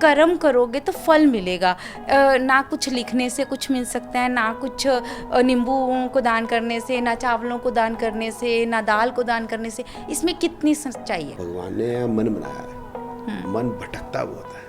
कर्म करोगे तो फल मिलेगा। ना कुछ लिखने से कुछ मिल सकता है, ना कुछ नींबुओं को दान करने से, ना चावलों को दान करने से, ना दाल को दान करने से। इसमें कितनी सच्चाई है? भगवान ने यहाँ मन बनाया है, मन भटकता बहुत है।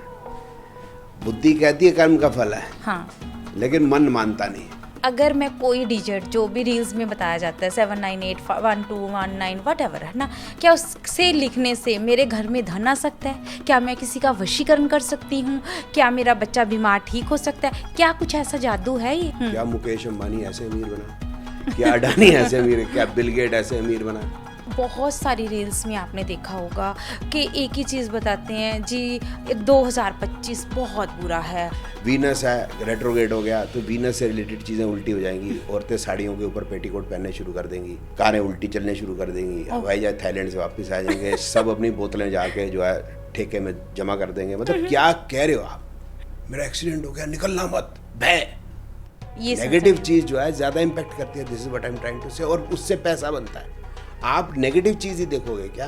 बुद्धि कहती है कर्म का फल है, हाँ, लेकिन मन मानता नहीं। अगर मैं कोई डिजिट जो भी रील्स में बताया जाता है 79812119 वटएवर, है ना, क्या उससे लिखने से मेरे घर में धन आ सकता है? क्या मैं किसी का वशीकरण कर सकती हूँ? क्या मेरा बच्चा बीमार ठीक हो सकता है? क्या कुछ ऐसा जादू है ये? क्या मुकेश अंबानी ऐसे अमीर बना? क्या अडानी ऐसे अमीर? क्या बिल गेट ऐसे अमीर बना? बहुत सारी रील्स में आपने देखा होगा कि एक ही चीज़ बताते हैं जी, 2025 बहुत बुरा है। वीनस है, रेट्रोगेट हो गया, तो वीनस से रिलेटेड चीज़ें उल्टी हो जाएंगी। औरतें साड़ियों के ऊपर पेटीकोट पहनने शुरू कर देंगी, कारें उल्टी चलने शुरू कर देंगी, हवाई जहाज थाईलैंड से वापस आ जाएंगे, सब अपनी बोतलें जाके जो है ठेके में जमा कर देंगे। मतलब क्या कह रहे हो आप? मेरा एक्सीडेंट हो गया, निकलना मत, भय। ये नेगेटिव चीज़ जो है ज़्यादा इम्पैक्ट करती है। This is what I am trying to say. और उससे पैसा बनता है। आप नेगेटिव चीज़ ही देखोगे क्या?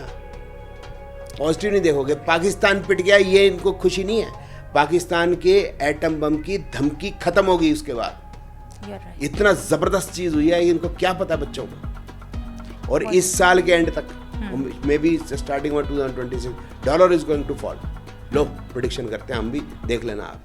पॉजिटिव नहीं देखोगे। पाकिस्तान पिट गया, ये इनको खुशी नहीं है। पाकिस्तान के एटम बम की धमकी खत्म हो गई उसके बाद। right. इतना जबरदस्त चीज हुई है, इनको क्या पता बच्चों को। और इस साल के एंड तक, may be starting 2026, dollar is going to fall. लो प्रेडिक्शन करते हैं हम भी, देख लेना आप।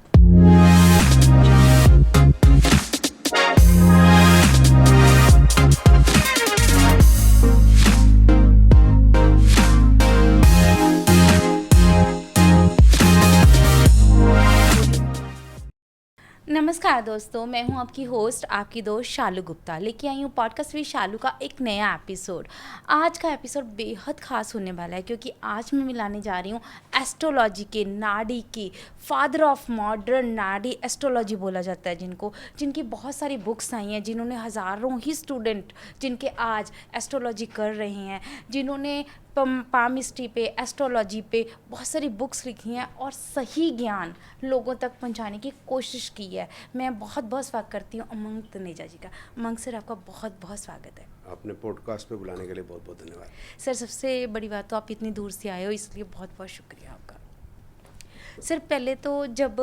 नमस्कार दोस्तों, मैं हूं आपकी होस्ट, आपकी दोस्त शालू गुप्ता, लेके आई हूं पॉडकास्ट विद शालू का एक नया एपिसोड। आज का एपिसोड बेहद खास होने वाला है क्योंकि आज मैं मिलाने जा रही हूं एस्ट्रोलॉजी के, नाड़ी की, फादर ऑफ मॉडर्न नाड़ी एस्ट्रोलॉजी बोला जाता है जिनको, जिनकी बहुत सारी बुक्स आई हैं, जिन्होंने हज़ारों ही स्टूडेंट जिनके आज एस्ट्रोलॉजी कर रहे हैं, जिन्होंने पामिस्ट्री पे, एस्ट्रोलॉजी पे बहुत सारी बुक्स लिखी हैं और सही ज्ञान लोगों तक पहुंचाने की कोशिश की है। मैं बहुत बहुत स्वागत करती हूँ उमंग तनेजा जी का। उमंग सर, आपका बहुत बहुत स्वागत है। आपने पॉडकास्ट पे बुलाने के लिए बहुत बहुत धन्यवाद। सर, सबसे बड़ी बात तो आप इतनी दूर से आए हो, इसलिए बहुत बहुत शुक्रिया आपका। सर, पहले तो जब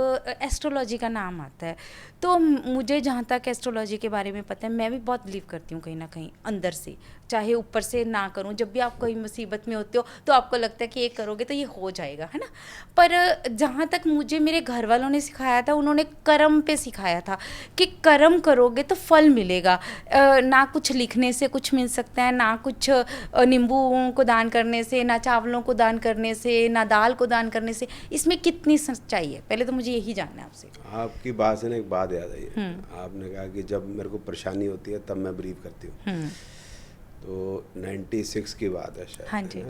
एस्ट्रोलॉजी का नाम आता है तो मुझे जहाँ तक एस्ट्रोलॉजी के बारे में पता है, मैं भी बहुत बिलीव करती हूँ कहीं ना कहीं अंदर से, चाहे ऊपर से ना करूँ। जब भी आप कोई मुसीबत में होते हो तो आपको लगता है कि ये करोगे तो ये हो जाएगा, है ना। पर जहाँ तक मुझे मेरे घर वालों ने सिखाया था, उन्होंने कर्म पे सिखाया था कि कर्म करोगे तो फल मिलेगा। ना कुछ लिखने से कुछ मिल सकता है, ना कुछ नींबुओं को दान करने से, ना चावलों को दान करने से, ना दाल को दान करने से। इसमें कितनी सच्चाई है, पहले तो मुझे यही जानना है आपसे। आपकी बात से ना एक बात याद आई है। आपने कहा कि जब मेरे को परेशानी होती है तब मैं बिलीव करती हूँ। तो 96 की बात है शायद, हाँ जी,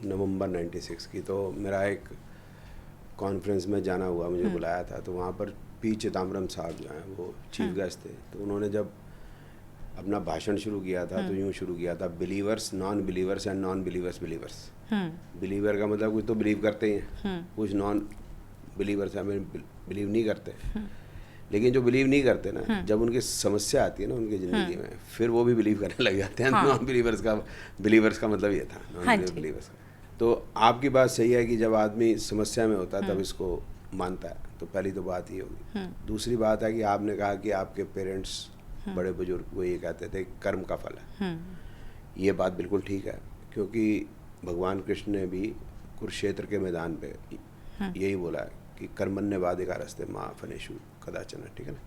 नवंबर 96 की। तो मेरा एक कॉन्फ्रेंस में जाना हुआ, मुझे बुलाया था। तो वहाँ पर पी चिदम्बरम साहब जो हैं वो चीफ गेस्ट थे। तो उन्होंने जब अपना भाषण शुरू किया था तो यूँ शुरू किया था, believers, non believers and non believers believers. Believer का मतलब कुछ तो बिलीव करते ही हैं, कुछ नॉन बिलीवर्स हमें बिलीव नहीं करते। लेकिन जो बिलीव नहीं करते ना, जब उनकी समस्या आती है ना उनकी ज़िंदगी में, फिर वो भी बिलीव करने लग जाते हैं। नॉन बिलीवर्स का मतलब ये था, नॉन बिलीवर्स का। तो आपकी बात सही है कि जब आदमी समस्या में होता है तब इसको मानता है। तो पहली तो बात ये होगी। दूसरी बात है कि आपने कहा कि आपके पेरेंट्स, बड़े बुजुर्ग, वो ये कहते थे कर्म का फल है। ये बात बिल्कुल ठीक है, क्योंकि भगवान कृष्ण ने भी कुरुक्षेत्र के मैदान पे यही बोला है कि कर्मण्य वाधिका रस्ते माँ फनेशु कदाचन, ठीक है ना।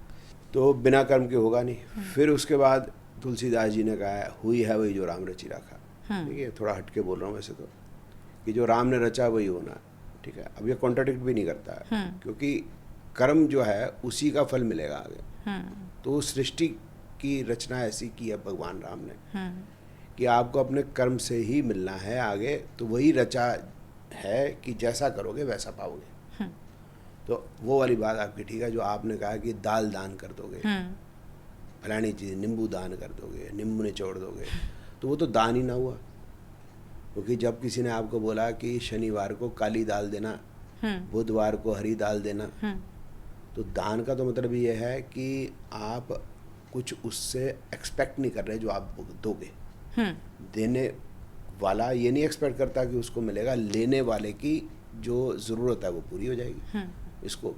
तो बिना कर्म के होगा नहीं। फिर उसके बाद तुलसीदास जी ने कहा है, हुई है वही जो राम रची रखा। ठीक है, थोड़ा हटके बोल रहा हूँ वैसे तो, कि जो राम ने रचा वही होना, ठीक है। अब ये कॉन्ट्राडिक्ट भी नहीं करता है, क्योंकि कर्म जो है उसी का फल मिलेगा आगे। तो सृष्टि की रचना ऐसी की है भगवान राम ने कि आपको अपने कर्म से ही मिलना है आगे। तो वही रचा है कि जैसा करोगे वैसा पाओगे। तो वो वाली बात आपकी ठीक है। जो आपने कहा कि दाल दान कर दोगे, फलानी चीज़, नींबू दान कर दोगे, नींबू निचोड़ दोगे, तो वो तो दान ही ना हुआ। क्योंकि जब किसी ने आपको बोला कि शनिवार को काली दाल देना, बुधवार को हरी दाल देना, तो दान का तो मतलब ये है कि आप कुछ उससे एक्सपेक्ट नहीं कर रहे जो आप दोगे। देने वाला ये नहीं एक्सपेक्ट करता कि उसको मिलेगा, लेने वाले की जो ज़रूरत है वो पूरी हो जाएगी। इसको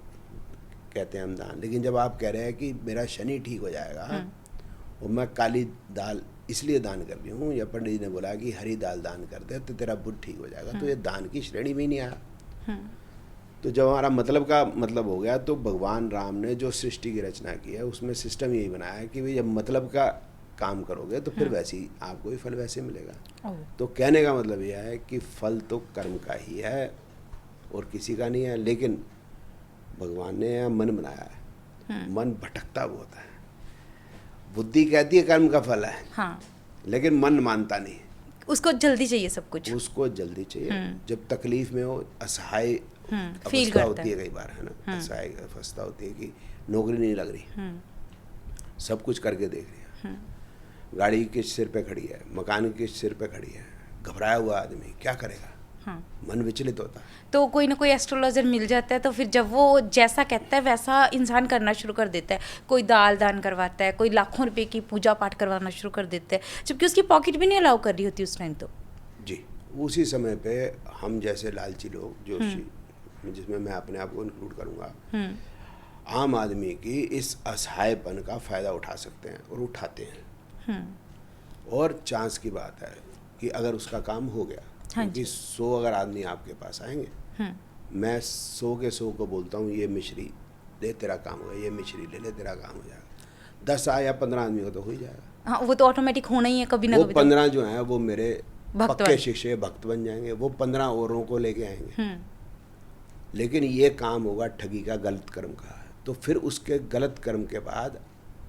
कहते हैं हम दान। लेकिन जब आप कह रहे हैं कि मेरा शनि ठीक हो जाएगा और मैं काली दाल इसलिए दान कर रही हूँ, या पंडित जी ने बोला कि हरी दाल दान कर दे तो तेरा बुध ठीक हो जाएगा, तो ये दान की श्रेणी में ही नहीं आया। तो जब हमारा मतलब का मतलब हो गया, तो भगवान राम ने जो सृष्टि की रचना की है उसमें सिस्टम यही बनाया है कि भाई जब मतलब का काम करोगे तो फिर वैसे ही आपको भी फल वैसे मिलेगा। तो कहने का मतलब यह है कि फल तो कर्म का ही है और किसी का नहीं है। लेकिन भगवान ने मन बनाया है, मन भटकता बहुत है। बुद्धि कहती है कर्म का फल है, हाँ, लेकिन मन मानता नहीं, उसको जल्दी चाहिए सब कुछ, उसको जल्दी चाहिए। जब तकलीफ में हो, असहाय फील अवस्था करता होती है कई बार, है ना, असहाय अवस्था होती है कि नौकरी नहीं लग रही, सब कुछ करके देख रही है, गाड़ी किस सिर पे खड़ी है, मकान किस सिर पे खड़ी है, घबराया हुआ आदमी क्या करेगा, मन विचलित होता है। तो कोई ना कोई एस्ट्रोलॉजर मिल जाता है, तो फिर जब वो जैसा कहता है वैसा इंसान करना शुरू कर देता है। कोई दाल दान करवाता है, कोई लाखों रुपए की पूजा पाठ करवाना शुरू कर देता है, जबकि उसकी पॉकेट भी नहीं अलाउ कर रही होती उस टाइम। तो जी, उसी समय पे हम जैसे लालची लोग, जोशी, जिसमें मैं अपने आप को इंक्लूड करूँगा, आम आदमी की इस असहायपन का फ़ायदा उठा सकते हैं और उठाते हैं। और चांस की बात है कि अगर उसका काम हो गया, क्योंकि 100 अगर आदमी आपके पास आएंगे, मैं 100 के 100 को बोलता हूँ ये मिश्री दे तेरा काम होगा, ये मिश्री ले ले तेरा काम हो जाएगा। 10 आए या 15 आदमी को तो हो ही जाएगा। हाँ, वो तो ऑटोमेटिक होना ही है कभी ना वो कभी। 15 जो हैं वो मेरे पक्के शिष्य भक्त बन जाएंगे, वो 15 औरों को लेके आएंगे। लेकिन ये काम होगा ठगी का, गलत कर्म का। तो फिर उसके गलत कर्म के बाद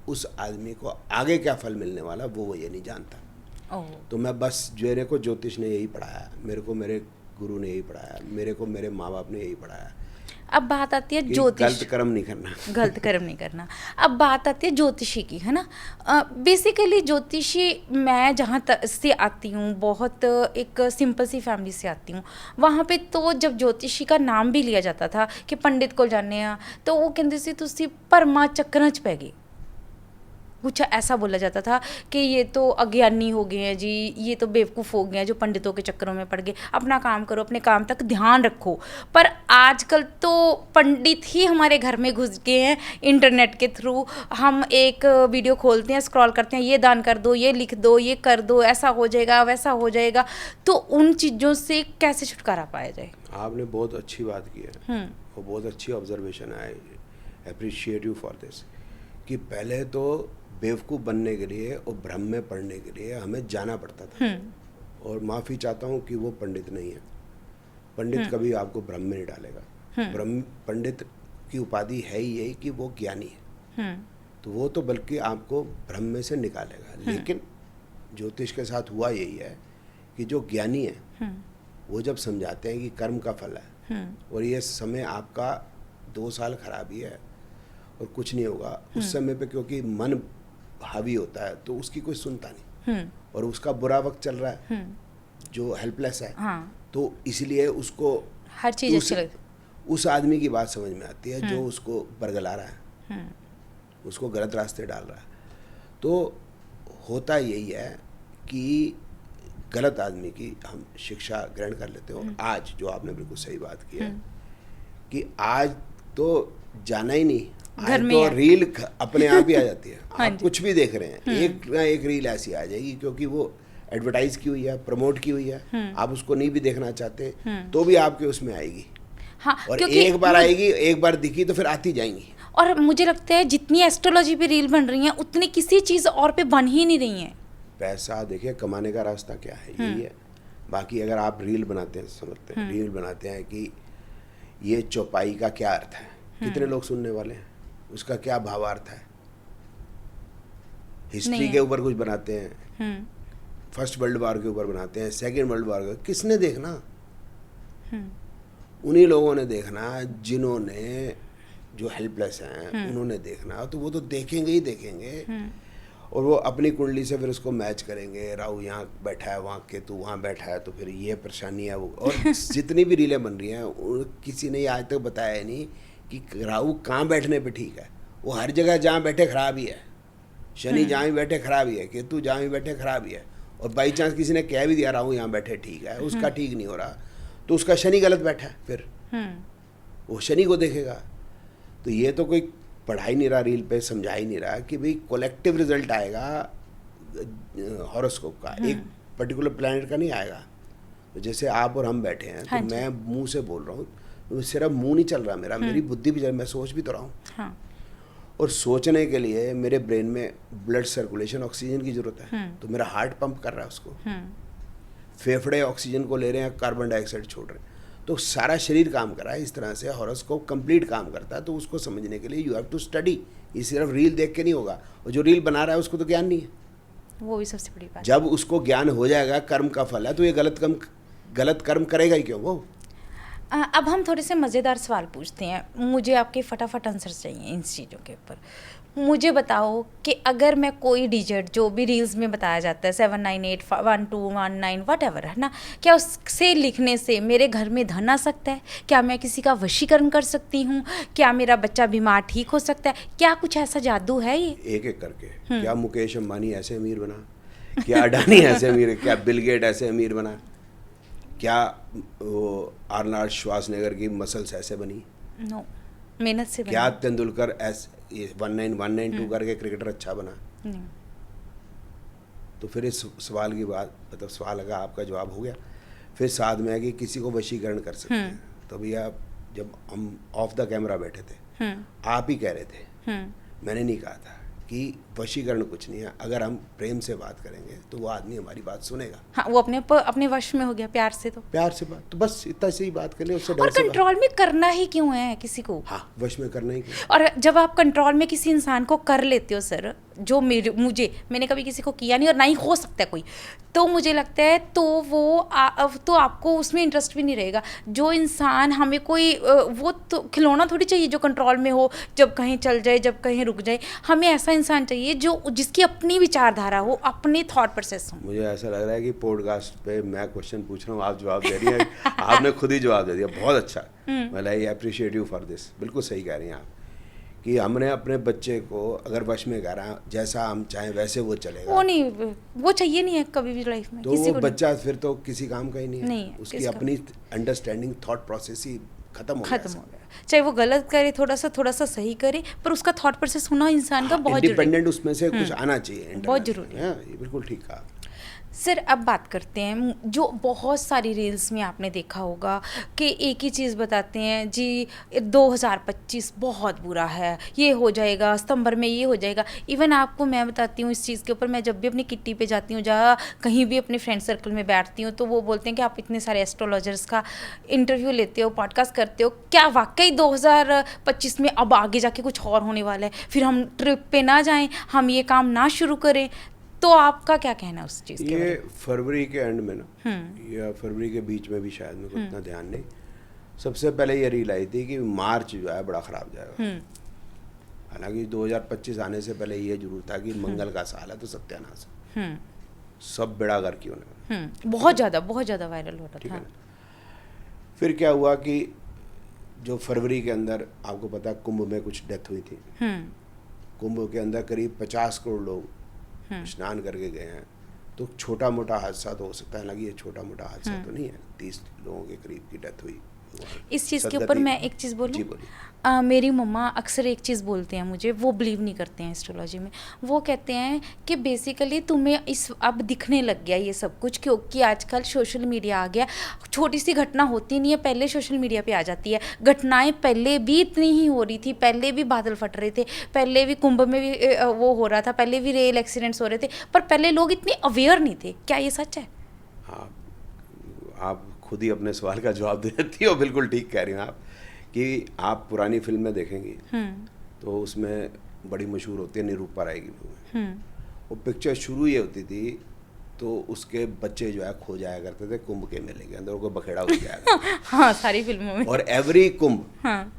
उस आदमी को आगे क्या फल मिलने वाला वो ये नहीं जानता। तो मैं बस, मेरे को ज्योतिष ने यही पढ़ाया, मेरे को मेरे गुरु ने यही पढ़ाया, मेरे को मेरे माँ बाप ने यही पढ़ाया। अब बात आती है ज्योतिष, गलत कर्म नहीं करना, गलत कर्म नहीं करना। अब बात आती है ज्योतिषी की, है ना। बेसिकली ज्योतिषी, मैं जहाँ से आती हूँ, बहुत एक सिंपल सी फैमिली से आती हूँ। वहाँ पे तो जब ज्योतिषी का नाम भी लिया जाता था कि पंडित को जाने आ, तो वो कहते सी तुसी परमा चक्कर च पै गए, कुछ ऐसा बोला जाता था कि ये तो अज्ञानी हो गए हैं जी, ये तो बेवकूफ़ हो गए हैं जो पंडितों के चक्करों में पड़ गए, अपना काम करो, अपने काम तक ध्यान रखो। पर आजकल तो पंडित ही हमारे घर में घुस गए हैं इंटरनेट के थ्रू। हम एक वीडियो खोलते हैं, स्क्रॉल करते हैं, ये दान कर दो, ये लिख दो, ये कर दो, ऐसा हो जाएगा, वैसा हो जाएगा। तो उन चीज़ों से कैसे छुटकारा पाया जाए? आपने बहुत अच्छी बात की है और बहुत अच्छी ऑब्जर्वेशन है, I appreciate you for this. कि पहले तो बेवकूफ़ बनने के लिए और भ्रम में पढ़ने के लिए हमें जाना पड़ता था। और माफ़ी चाहता हूँ कि वो पंडित नहीं है। पंडित कभी आपको भ्रम में नहीं डालेगा। पंडित की उपाधि है ही यही कि वो ज्ञानी है, तो वो तो बल्कि आपको भ्रम में से निकालेगा। लेकिन ज्योतिष के साथ हुआ यही है कि जो ज्ञानी है वो जब समझाते हैं कि कर्म का फल है और ये समय आपका 2 साल खराबी है और कुछ नहीं होगा, उस समय पे क्योंकि मन हावी होता है तो उसकी कोई सुनता नहीं और उसका बुरा वक्त चल रहा है, जो हेल्पलेस है, तो इसलिए उसको हर चीज़ अच्छी लगती, उस आदमी की बात समझ में आती है जो उसको बरगला रहा है, उसको गलत रास्ते डाल रहा है। तो होता यही है कि गलत आदमी की हम शिक्षा ग्रहण कर लेते हो। आज जो आपने बिल्कुल सही बात की है कि आज तो जाना ही नहीं, आज तो रील अपने आप ही आ जाती है। आप कुछ भी देख रहे हैं, एक ना एक रील ऐसी आ जाएगी क्योंकि वो एडवर्टाइज की हुई है, प्रमोट की हुई है। आप उसको नहीं भी देखना चाहते तो भी आपके उसमें आएगी। हाँ, और एक बार आएगी, एक बार दिखी तो फिर आती जाएंगी। और मुझे लगता है जितनी एस्ट्रोलॉजी पे रील बन रही हैं उतनी किसी चीज़ और पे बन ही नहीं रही हैं। पैसा देखिए कमाने का रास्ता क्या है, यही है। बाकी अगर आप रील बनाते हैं, समझते हैं, रील बनाते हैं कि ये चौपाई का क्या अर्थ है, कितने लोग सुनने वाले हैं, उसका क्या भावार्थ है। हिस्ट्री के ऊपर कुछ बनाते हैं, फर्स्ट वर्ल्ड वॉर के ऊपर बनाते हैं, सेकेंड वर्ल्ड वॉर के, किसने देखना? उन्हीं लोगों ने देखना जिन्होंने, जो हेल्पलेस हैं, उन्होंने देखना। तो वो तो देखेंगे ही देखेंगे और वो अपनी कुंडली से फिर उसको मैच करेंगे। राहु यहाँ बैठा है, वहाँ केतु वहाँ बैठा है, तो फिर ये परेशानी है वो। और जितनी भी रीलें बन रही हैं किसी ने आज तक बताया नहीं कि राहु कहाँ बैठने पे ठीक है। वो हर जगह जहाँ बैठे खराब ही है। शनि जहाँ भी बैठे खराब ही है, केतु जहाँ भी बैठे खराब ही है। और बाई चांस किसी ने कह भी दिया राहु यहाँ बैठे ठीक है, उसका ठीक नहीं हो रहा, तो उसका शनि गलत बैठा है, फिर हम्म वो शनि को देखेगा। तो ये तो कोई पढ़ा ही नहीं रहा, रील पे समझा ही नहीं रहा कि भाई कलेक्टिव रिजल्ट आएगा हॉरोस्कोप का, एक पर्टिकुलर प्लैनेट का नहीं आएगा। तो जैसे आप और हम बैठे हैं, हाँ तो जी। मैं मुंह से बोल रहा हूँ, तो सिर्फ मुंह नहीं चल रहा मेरा, मेरी बुद्धि भी चल, मैं सोच भी तो रहा हूँ। हाँ और सोचने के लिए मेरे ब्रेन में ब्लड सर्कुलेशन, ऑक्सीजन की जरूरत है, तो मेरा हार्ट पंप कर रहा है उसको, फेफड़े ऑक्सीजन को ले रहे हैं, कार्बन डाइऑक्साइड छोड़ रहे हैं, तो सारा शरीर काम कर रहा है। इस तरह से हॉरोस्कोप कंप्लीट काम करता है। तो उसको समझने के लिए यू हैव टू स्टडी। ये सिर्फ रील देख के नहीं होगा, और जो रील बना रहा है उसको तो ज्ञान नहीं है। वो भी सबसे बड़ी बात। जब उसको ज्ञान हो जाएगा कर्म का फल है, तो ये गलत कर्म करेगा ही क्यों वो। अब हम थोड़े से मज़ेदार सवाल पूछते हैं, मुझे आपके फटाफट आंसर चाहिए इन चीज़ों के ऊपर। मुझे बताओ कि अगर मैं कोई डिजिट जो भी रील्स में बताया जाता है 79812119 वट एवर, है ना, क्या उससे लिखने से मेरे घर में धन आ सकता है? क्या मैं किसी का वशीकरण कर सकती हूँ? क्या मेरा बच्चा बीमार ठीक हो सकता है? क्या कुछ ऐसा जादू है ये? एक एक करके, क्या मुकेश अंबानी ऐसे अमीर बना, क्या अडानी ऐसे अमीर, क्या बिल गेट ऐसे अमीर बना, क्या वो आर्नल्ड श्वार्ज़नेगर की मसल्स ऐसे बनी, नो, मेहनत से क्या बना। तेंदुलकर ऐसे 1992 करके क्रिकेटर अच्छा बना। नहीं। तो फिर इस सवाल की बात, मतलब सवाल का आपका जवाब हो गया। फिर साथ में है कि किसी को वशीकरण कर सकते हैं। तो भैया जब हम ऑफ द कैमरा बैठे थे, आप ही कह रहे थे, मैंने नहीं कहा था कि वशीकरण कुछ नहीं है। अगर हम प्रेम से बात करेंगे तो वो आदमी हमारी बात सुनेगा। हाँ, वो अपने वश में हो गया प्यार से। तो प्यार से बात, तो बस इतना से ही बात कर ले, उससे और डर से बात। कंट्रोल में करना ही क्यों है किसी को? हाँ, वश में करना ही क्यों। और जब आप कंट्रोल में किसी इंसान को कर लेते हो सर, जो मैंने कभी किसी को किया नहीं और ना ही हो सकता है कोई, तो मुझे लगता है तो तो आपको उसमें इंटरेस्ट भी नहीं रहेगा। जो इंसान हमें कोई वो तो खिलौना थोड़ी चाहिए जो कंट्रोल में हो, जब कहीं चल जाए जब कहीं रुक जाए। हमें ऐसा इंसान चाहिए जो जिसकी अपनी विचारधारा हो, अपने थॉट प्रोसेस हो। मुझे ऐसा लग रहा है कि पॉडकास्ट पे मैं क्वेश्चन पूछ रहा हूँ, आप जवाब दे रही हैं। आपने खुद ही जवाब दे दिया, बहुत अच्छा। मतलब I appreciate you for this. बिल्कुल सही कह रही हैं आप कि हमने अपने बच्चे को अगर वश में करा, जैसा हम चाहें वैसे वो चलेगा। वो नहीं, वो चाहिए नहीं है कभी भी लाइफ में तो किसी वो को बच्चा फिर तो किसी काम का ही नहीं है, नहीं है, उसकी किसका? अपनी अंडरस्टैंडिंग, थॉट प्रोसेस ही खत्म हो खत्म हो गया। चाहे वो गलत करे, थोड़ा सा सही करे, पर उसका थॉट प्रोसेस होना इंसान का बहुत जरूरी इंडिपेंडेंट उसमें से कुछ आना चाहिए, बहुत जरूरी है। ये बिल्कुल ठीक कहा। सर अब बात करते हैं, जो बहुत सारी रील्स में आपने देखा होगा कि एक ही चीज़ बताते हैं जी, 2025 बहुत बुरा है, ये हो जाएगा, सितंबर में ये हो जाएगा। इवन आपको मैं बताती हूँ इस चीज़ के ऊपर, मैं जब भी अपनी किट्टी पे जाती हूँ, जहाँ कहीं भी अपने फ्रेंड सर्कल में बैठती हूँ, तो वो बोलते हैं कि आप इतने सारे एस्ट्रोलॉजर्स का इंटरव्यू लेते हो, पॉडकास्ट करते हो, क्या वाकई 2025 में अब आगे जाके कुछ और होने वाला है? फिर हम ट्रिप पे ना जाएं, हम ये काम ना शुरू करें? तो आपका क्या कहना है उस चीज़ के बारे ये में? फरवरी के एंड में ना, या फरवरी के बीच में भी शायद, मेरे को इतना ध्यान नहीं, सबसे पहले ये रील आई थी कि मार्च जो है बड़ा ख़राब जाएगा। हालांकि 2025 आने से पहले ये जरूर था कि मंगल का साल है तो सत्यानाश है, सब बेड़ा गर्क की होने वाला। बहुत ज़्यादा वायरल हो रहा ठीक था। है ना। फिर क्या हुआ कि जो फरवरी के अंदर आपको पता है कुंभ में कुछ डेथ हुई थी। कुंभ के अंदर करीब 50 करोड़ लोग स्नान करके गए हैं। तो छोटा मोटा हादसा तो हो सकता है, हालांकि ये छोटा मोटा हादसा तो नहीं है, 30 लोगों के करीब की डेथ हुई। इस चीज़ के ऊपर मैं एक चीज़ बोलूँ? जी बोलिए। मेरी मम्मा अक्सर एक चीज़ बोलते हैं मुझे, वो बिलीव नहीं करते हैं एस्ट्रोलॉजी में। वो कहते हैं कि बेसिकली तुम्हें इस अब दिखने लग गया ये सब कुछ, क्योंकि आजकल सोशल मीडिया आ गया। छोटी सी घटना होती नहीं है, पहले सोशल मीडिया पे आ जाती है। घटनाएं पहले भी इतनी ही हो रही थी, पहले भी बादल फट रहे थे, पहले भी कुंभ में भी वो हो रहा था, पहले भी रेल एक्सीडेंट्स हो रहे थे, पर पहले लोग इतने अवेयर नहीं थे। क्या ये सच है? हाँ, आप खुद ही अपने सवाल का जवाब देती हो। बिल्कुल ठीक कह रही हैं आप कि आप पुरानी फिल्म में देखेंगी तो उसमें बड़ी मशहूर होती है निरूपा राय की फिल्म। वो पिक्चर शुरू ही होती थी तो उसके बच्चे जो है खो जाया करते थे कुंभ के मेले के अंदर, वो बखेड़ा हो जाएगा। हाँ, सारी फिल्मों में। और एवरी कुंभ हाँ,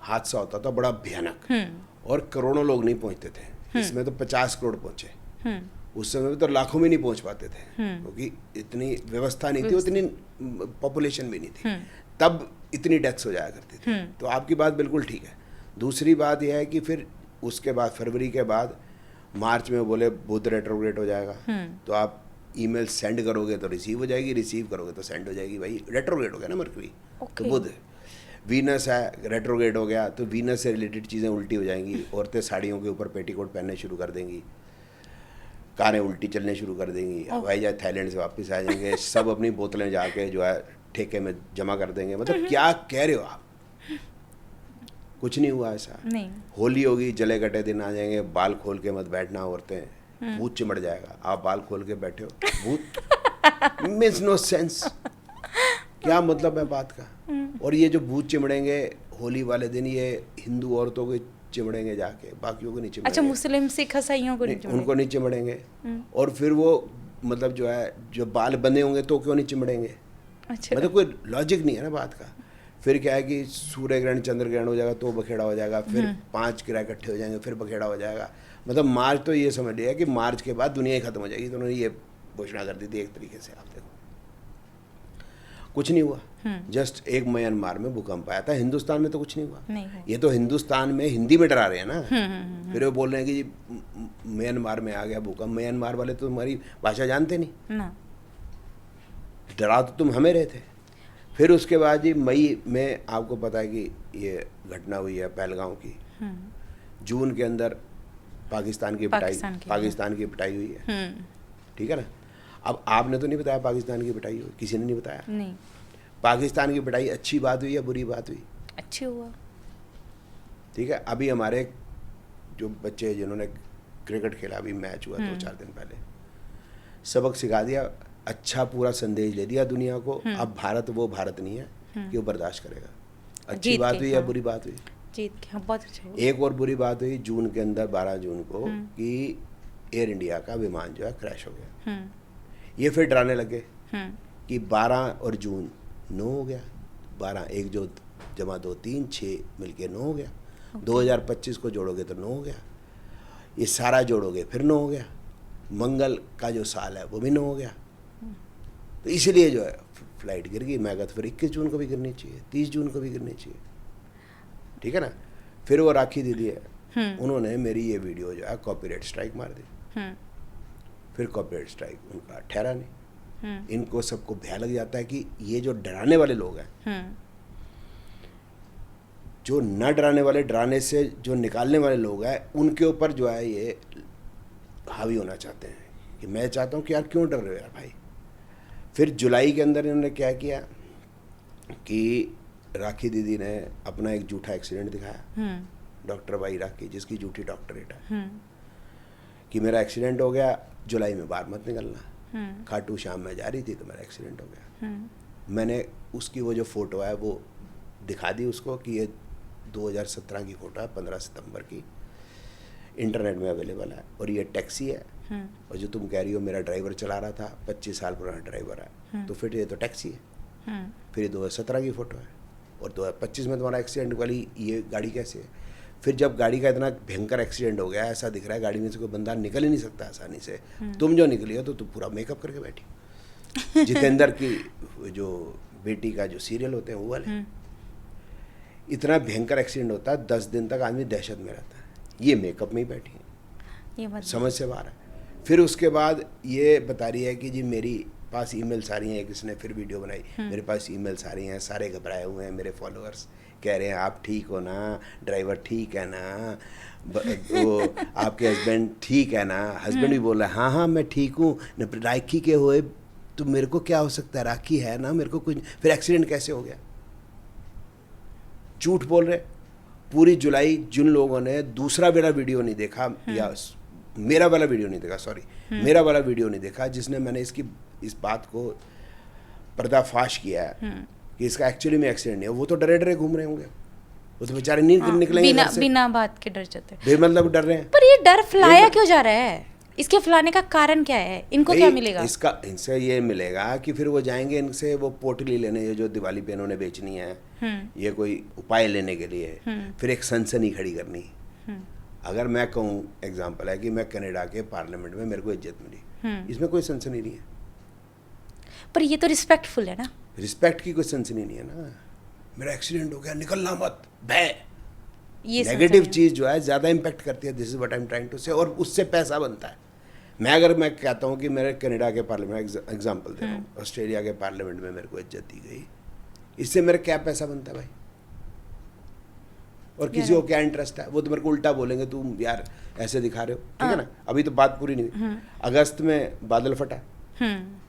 हादसा होता था बड़ा भयानक, और करोड़ों लोग नहीं पहुंचते थे। इसमें तो 50 करोड़ पहुंचे। उस समय में तो लाखों में नहीं पहुंच पाते थे, क्योंकि इतनी व्यवस्था नहीं थी, उतनी पॉपुलेशन भी नहीं थी, तब इतनी डेथ्स हो जाया करती थी। तो आपकी बात बिल्कुल ठीक है। दूसरी बात यह है कि फिर उसके बाद फरवरी के बाद मार्च में बोले बुध रेट्रोग्रेड हो जाएगा, तो आप ईमेल सेंड करोगे तो रिसीव हो जाएगी, रिसीव करोगे तो सेंड हो जाएगी। भाई रेट्रोग्रेड हो गया ना मरकरी, तो बुध। वीनस है रेट्रोग्रेड हो गया, तो वीनस से रिलेटेड चीज़ें उल्टी हो जाएंगी। औरतें साड़ियों के ऊपर पेटीकोट पहनने शुरू कर देंगी, कारें उल्टी चलने शुरू कर देंगी, हवाई जहाज थाईलैंड से वापस आ जाएंगे, सब अपनी बोतलें जाके जो है ठेके में जमा कर देंगे। मतलब क्या कह रहे हो आप? कुछ नहीं हुआ ऐसा। नहीं। होली होगी, जले कटे दिन आ जाएंगे, बाल खोल के मत बैठना औरतें, भूत चिमड़ जाएगा। आप बाल खोल के बैठे हो, भूत मीन्स नो सेंस। क्या मतलब है बात का? और ये जो भूत चिमड़ेंगे होली वाले दिन, ये हिंदू औरतों के चिमड़ेंगे जाके, बाकियों को नहीं चिमड़ेंगे। अच्छा, मुस्लिम सिख ईसाइयों को नहीं चिमड़ेंगे? उनको नहीं चिमड़ेंगे। और फिर वो मतलब जो है, जो बाल बंधे होंगे तो क्यों नहीं चिमड़ेंगे? अच्छा, मतलब कोई लॉजिक नहीं है ना बात का। फिर क्या है कि सूर्य ग्रहण चंद्र ग्रहण हो जाएगा तो बखेड़ा हो जाएगा, फिर 5 ग्रह इकट्ठे हो जाएंगे, फिर बखेड़ा हो जाएगा। मतलब मार्च तो ये समझ लिया कि मार्च के बाद दुनिया ही खत्म हो जाएगी। तो उन्होंने ये घोषणा कर दी थी एक तरीके से। आप देखो कुछ नहीं हुआ, जस्ट एक म्यांमार में भूकंप आया था, हिंदुस्तान में तो कुछ नहीं हुआ। नहीं। ये तो हिंदुस्तान में हिंदी में डरा रहे हैं ना। फिर वो बोल रहे हैं कि जी म्यांमार में आ गया भूकंप। म्यांमार वाले तो तुम्हारी भाषा जानते नहीं ना। डरा तो तुम हमें रहे थे। फिर उसके बाद जी मई में आपको पता है कि ये घटना हुई है पहलगांव की। जून के अंदर पाकिस्तान की पिटाई हुई है, ठीक है ना। अब आपने तो नहीं बताया पाकिस्तान की पिटाई हुई, किसी ने नहीं बताया। नहीं। पाकिस्तान की पिटाई अच्छी बात हुई या बुरी बात हुई? अच्छी हुआ। ठीक है। अभी हमारे जो बच्चे जिन्होंने क्रिकेट खेला, अभी मैच हुआ 2-4 दिन पहले, सबक सिखा दिया, अच्छा पूरा संदेश ले दिया दुनिया को। अब भारत वो भारत नहीं है कि वो बर्दाश्त करेगा। अच्छी बात हुई या बुरी बात हुई? जीत के बहुत अच्छा हुआ। एक और बुरी बात हुई जून के अंदर, 12 जून को, कि एयर इंडिया का विमान जो है क्रैश हो गया। ये फिर डराने लगे कि 12 और जून 9 हो गया, 12 1 जो जमा 2 3 6 मिलके 9 हो गया। 2025 को जोड़ोगे तो 9 हो गया, ये सारा जोड़ोगे फिर 9 हो गया, मंगल का जो साल है वो भी 9 हो गया। तो इसलिए जो है फ्लाइट गिर गई। मैं कहता फिर 21 जून को भी गिरनी चाहिए, 30 जून को भी गिरनी चाहिए, ठीक है ना। फिर वो राखी दीदी है, उन्होंने मेरी ये वीडियो जो है कॉपीराइट स्ट्राइक मार दी। फिर कॉपीराइट स्ट्राइक उनका ठहरा नहीं। इनको सबको भय लग जाता है कि ये जो डराने वाले लोग हैं, जो न डराने वाले, डराने से जो निकालने वाले लोग हैं, उनके ऊपर जो है ये हावी होना चाहते हैं कि मैं चाहता हूँ कि यार क्यों डर रहे हो यार भाई। फिर जुलाई के अंदर इन्होंने क्या किया कि राखी दीदी ने अपना एक झूठा एक्सीडेंट दिखाया, डॉक्टर भाई राखी, जिसकी झूठी डॉक्टरेट है, कि मेरा एक्सीडेंट हो गया, जुलाई में बाहर मत निकलना। खाटू श्याम में जा रही थी तो मेरा एक्सीडेंट हो गया। मैंने उसकी वो जो फ़ोटो है वो दिखा दी उसको कि ये 2017 की फ़ोटो है, 15 सितंबर की, इंटरनेट में अवेलेबल है, और ये टैक्सी है। और जो तुम कह रही हो मेरा ड्राइवर चला रहा था, 25 साल पुराना ड्राइवर है, तो फिर ये तो टैक्सी है। फिर ये 2017 की फ़ोटो है, और 2025 में तुम्हारा एक्सीडेंट वाली ये गाड़ी कैसे है? फिर जब गाड़ी का इतना भयंकर एक्सीडेंट हो गया, ऐसा दिख रहा है गाड़ी में से कोई बंदा निकल ही नहीं सकता आसानी से, तुम जो निकली हो तो तुम पूरा मेकअप करके बैठी। जितेंद्र की जो बेटी का जो सीरियल होते हैं वो वाले, इतना भयंकर एक्सीडेंट होता है, 10 दिन तक आदमी दहशत में रहता है। ये मेकअप में ही बैठी है, ये समझ से बाहर है। फिर उसके बाद ये बता रही है कि जी मेरी पास ईमेल्स आ रही हैं, किसने फिर वीडियो बनाई, मेरे पास ईमेल्स आ रही हैं, सारे घबराए हुए हैं मेरे फॉलोअर्स, कह रहे हैं आप ठीक हो ना, ड्राइवर ठीक है ना, वो आपके हस्बैंड ठीक है ना। हस्बैंड भी बोल रहा है हाँ मैं ठीक हूँ, राखी के हुए तो मेरे को क्या हो सकता है, राखी है ना, मेरे को कुछ। फिर एक्सीडेंट कैसे हो गया? झूठ बोल रहे। पूरी जुलाई जिन लोगों ने दूसरा मेरा वीडियो नहीं देखा, या मेरा वाला वीडियो नहीं देखा, सॉरी मेरा वाला वीडियो नहीं देखा, जिसने मैंने इस बात को पर्दाफाश किया है कि इसका एक्चुअली में एक्सीडेंट नहीं है, वो तो डरे डरे घूम रहे होंगे, वो तो बेचारे नहीं निकलेंगे घर से, बिना बात के डर जाते हैं, बेमतलब डर रहे हैं। पर ये डर फैलाया क्यों जा रहा है? इसके फैलाने का कारण क्या है? इनको क्या मिलेगा? इनसे ये मिलेगा कि फिर वो जाएंगे इनसे वो पोटली लेने, ये जो दिवाली पे इन्होंने बेचनी है, ये कोई उपाय लेने के लिए, फिर एक सनसनी खड़ी करनी। अगर मैं कहूँ, एग्जाम्पल है कि मैं कनाडा के पार्लियामेंट में मेरे को इज्जत मिली, इसमें कोई सनसनी नहीं है। पर ये तो रिस्पेक्टफुल है ना। रिस्पेक्ट की कोई सनसनी नहीं है ना। मेरा एक्सीडेंट हो गया, निकलना मत, भय, ये नेगेटिव चीज़ जो है ज़्यादा इम्पैक्ट करती है। This is what I am trying to say. और उससे पैसा बनता है, मैं कहता हूँ कि मेरे कनाडा के पार्लियामेंट एग्जांपल दे रहा हूँ, ऑस्ट्रेलिया के पार्लियामेंट में मेरे को इज्जत दी गई, इससे मेरा क्या पैसा बनता है भाई? और किसी को क्या इंटरेस्ट है? वो तो मेरे को उल्टा बोलेंगे, तुम यार ऐसे दिखा रहे हो, ठीक है ना। अभी तो बात पूरी नहीं हुई। अगस्त में बादल फटा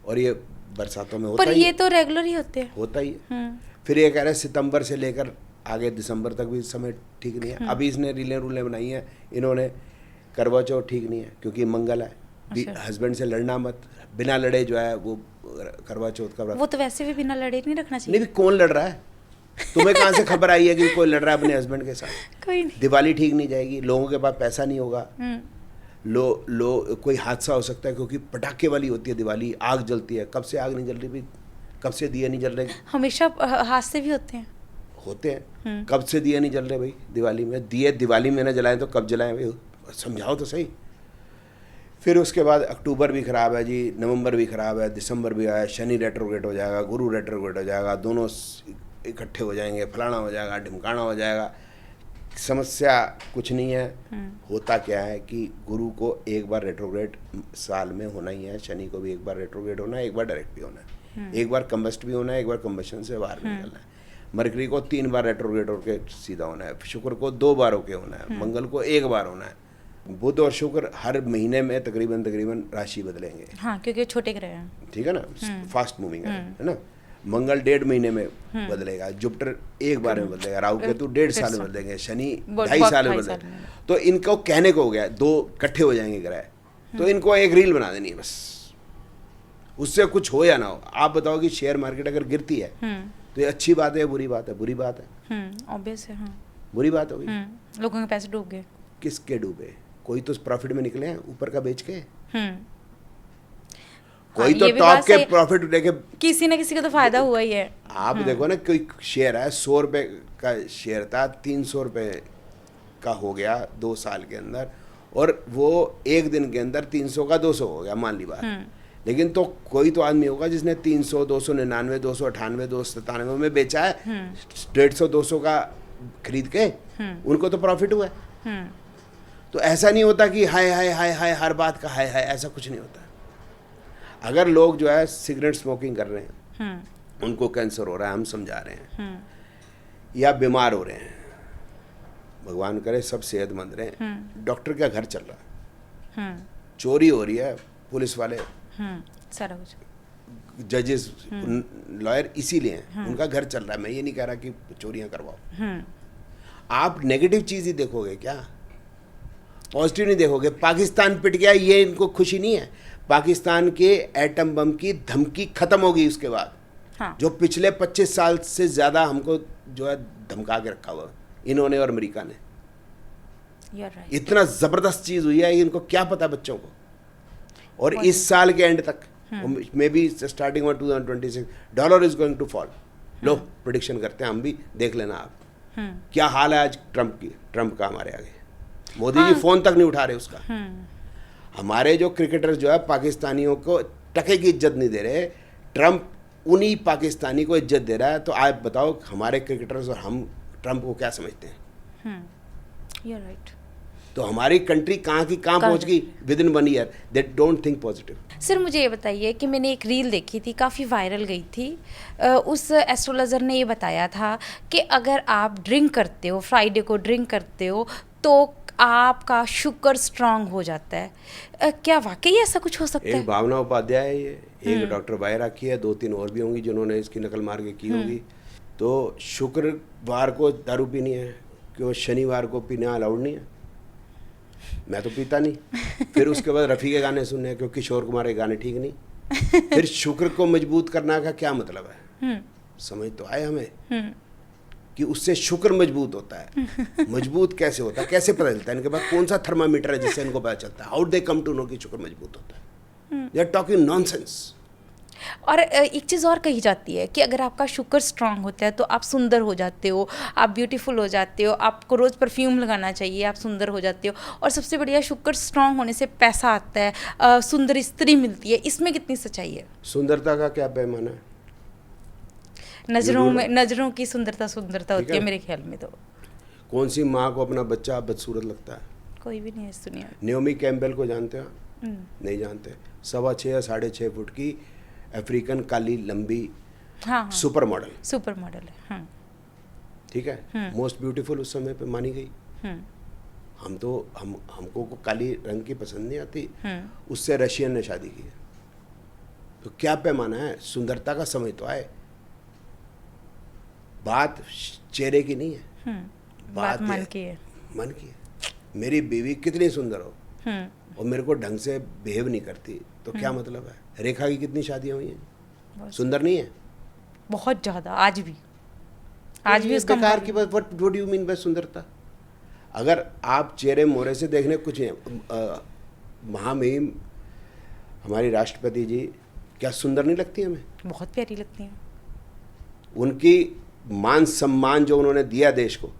और ये बरसातों में होता पर ही ये तो रेगुलर ही होते हैं। होता ही है। फिर ये कह रहे हैं सितंबर से लेकर आगे दिसंबर तक भी समय ठीक नहीं है। अभी इसने रीलें बनाई हैं इन्होंने, करवा चौथ ठीक नहीं है क्योंकि मंगल है। हस्बैंड से लड़ना मत, बिना लड़े जो है वो करवा चौथ का व्रत। वो तो वैसे भी बिना लड़े नहीं रखना नहीं चाहिए। भी कौन लड़ रहा है? तुम्हें कहाँ से खबर आई है कि कोई लड़ रहा है अपने हस्बैंड के साथ? कोई नहीं। दिवाली ठीक नहीं जाएगी, लोगों के पास पैसा नहीं होगा, कोई हादसा हो सकता है क्योंकि पटाखे वाली होती है दिवाली, आग जलती है। कब से आग नहीं जल रही भाई? कब से दिए नहीं जल रहे? हमेशा हादसे भी होते हैं। होते हैं। कब से दिए नहीं जल रहे भाई दिवाली में? दिए दिवाली में ना जलाएं तो कब जलाएं भाई? समझाओ तो सही। फिर उसके बाद अक्टूबर भी ख़राब है जी, नवंबर भी ख़राब है, दिसंबर भी आया, शनि रेट्रोग्रेड हो जाएगा, गुरु रेट्रोग्रेड हो जाएगा, दोनों इकट्ठे हो जाएंगे, फलाना हो जाएगा, ढिमकाना हो जाएगा। समस्या कुछ नहीं है। होता क्या है कि गुरु को एक बार रेट्रोग्रेड साल में होना ही है, शनि को भी एक बार रेट्रोग्रेड होना है, एक बार डायरेक्ट भी होना है, एक बार कंबस्ट भी होना है, एक बार कंबस्शन से बाहर भी निकलना है। मरकरी को 3 बार रेट्रोग्रेड होकर सीधा होना है, शुक्र को 2 बार होके होना है, मंगल को 1 बार होना है। बुध और शुक्र हर महीने में तकरीबन राशि बदलेंगे। हाँ, क्योंकि छोटे ग्रह हैं। ठीक है ना, फास्ट मूविंग है ना। मंगल 1.5 महीने में बदलेगा, जुपिटर 1 बार में बदलेगा, राहु केतु 1.5 साल में बदलेंगे, शनि 2.5 साल में बदलेगा। तो इनको कहने को हो गया 2 इकट्ठे हो जाएंगे ग्रह, तो इनको एक रील बना देनी है बस, उससे कुछ हो या ना हो। आप बताओ कि शेयर मार्केट अगर गिरती है तो ये अच्छी बात है या बुरी बात है? बुरी बात है, ऑब्वियस है। हाँ, बुरी बात होगी। लोगों के पैसे डूब गए। किसके डूबे? कोई तो प्रॉफिट में निकले हैं ऊपर का बेच के, कोई तो टॉप के प्रॉफिट लेके, किसी ना किसी को तो फायदा हुआ ही है। आप देखो ना, कोई शेयर है 100 रुपए का शेयर था, 300 रुपए का हो गया 2 साल के अंदर, और वो एक दिन के अंदर 300 का 200 हो गया, मान ली बात। लेकिन तो कोई तो आदमी होगा जिसने 300, 299, 298, 297 में बेचा है, 150, 200 का खरीद के, उनको तो प्रॉफिट हुआ है। तो ऐसा नहीं होता कि हाय हाय हाय हाय हर बात का हाय हाय, ऐसा कुछ नहीं होता। अगर लोग जो है सिगरेट स्मोकिंग कर रहे हैं, उनको कैंसर हो रहा है, हम समझा रहे हैं, या बीमार हो रहे हैं, भगवान करे सब सेहतमंद रहे, डॉक्टर का घर चल रहा है, चोरी हो रही है, पुलिस वाले, सारा कुछ, जजेस, लॉयर इसीलिए हैं, उनका घर चल रहा है। मैं ये नहीं कह रहा कि चोरियां करवाओ। आप नेगेटिव चीज़ ही देखोगे क्या? पॉजिटिव नहीं देखोगे। पाकिस्तान पिट गया, ये इनको खुशी नहीं है। पाकिस्तान के एटम बम की धमकी खत्म होगी उसके बाद। हाँ। जो पिछले 25 साल से ज़्यादा हमको जो है धमका के रखा हुआ इन्होंने और अमेरिका ने। right. इतना ज़बरदस्त चीज़ हुई है, इनको क्या पता बच्चों को। और इस साल के एंड तक may be starting of 2026 dollar is going to fall. लो प्रिडिक्शन करते हैं हम भी, देख लेना आप क्या हाल है आज ट्रम्प का हमारे आगे। मोदी जी फोन तक नहीं उठा रहे उसका। हमारे जो क्रिकेटर जो है पाकिस्तानियों को टके की इज्जत नहीं दे रहे, ट्रम्प उन्हीं पाकिस्तानी को इज्जत दे रहा है। तो आप बताओ हमारे क्रिकेटर्स और हम ट्रम्प को क्या समझते हैं? You're right. तो हमारी कंट्री कहाँ की कहाँ पहुँच गई with in 1 year. They don't think positive. Sir मुझे ये बताइए कि मैंने एक रील देखी थी, काफ़ी वायरल गई थी। उस एस्ट्रोलॉजर ने ये बताया था कि अगर आप ड्रिंक करते हो, फ्राइडे को ड्रिंक करते हो, तो आपका शुगर स्ट्रांग हो जाता है। क्या वाकई ऐसा कुछ हो सकता है? एक भावना उपाध्याय है ये, एक डॉक्टर वायरा की है, 2-3 और भी होंगी जिन्होंने इसकी नकल मार के की होगी। तो शुक्रवार को दारू पीनी है, क्यों शनिवार को पीना अलाउड नहीं है? मैं तो पीता नहीं। फिर उसके बाद रफ़ी के गाने सुनने हैं, क्योंकि किशोर कुमार के गाने ठीक नहीं। फिर शुक्र को मजबूत करना का क्या मतलब है? समझ तो आए हमें कि उससे शुक्र मजबूत होता है। मजबूत कैसे होता है, कैसे पता चलता है? इनके पास कौन सा थर्मामीटर है जिससे इनको पता चलता है? How they come to know कि शुक्र मजबूत होता है? They are talking nonsense. और एक चीज़ और कही जाती है कि अगर आपका शुगर स्ट्रांग होता है तो आप सुंदर हो जाते हो, आप ब्यूटीफुल हो जाते हो, आपको रोज़ परफ्यूम लगाना चाहिए, आप सुंदर हो जाते हो। और सबसे बढ़िया, शुगर स्ट्रांग होने से पैसा आता है, सुंदर स्त्री मिलती है। इसमें कितनी सच्चाई है? सुंदरता का क्या पैमाना है? नज़रों की सुंदरता होती है मेरे ख्याल में। तो कौन सी माँ को अपना बच्चा बदसूरत लगता है? कोई भी नहीं है इस दुनिया में। नेओमी कैम्पबेल को जानते हो? नहीं जानते। 6.25 या 6.5 फुट की अफ्रीकन काली लंबी हाँ सुपर मॉडल, सुपर मॉडल है। हाँ। ठीक है, मोस्ट ब्यूटीफुल उस समय पे मानी गई। हम तो हमको को काली रंग की पसंद नहीं आती, उससे रशियन ने शादी की। तो क्या पैमाना है, सुंदरता का समय तो आए, बात चेहरे की नहीं है, बात ये मन की है। मन की है। मेरी बीवी कितनी सुंदर हो और मेरे को ढंग से बिहेव नहीं करती तो क्या मतलब है। रेखा की कितनी शादियां हुई हैं, सुंदर नहीं है, बहुत ज़्यादा, आज भी उसका बेकार की बात। What do you mean by सुंदरता? अगर आप चेहरे मोहरे से देखने कुछ नहीं, महामहिम हमारी राष्ट्रपति जी क्या सुंदर नहीं लगती हमें? बहुत प्यारी लगती हैं। उनकी मान सम्मान जो उन्होंने दिया देश को,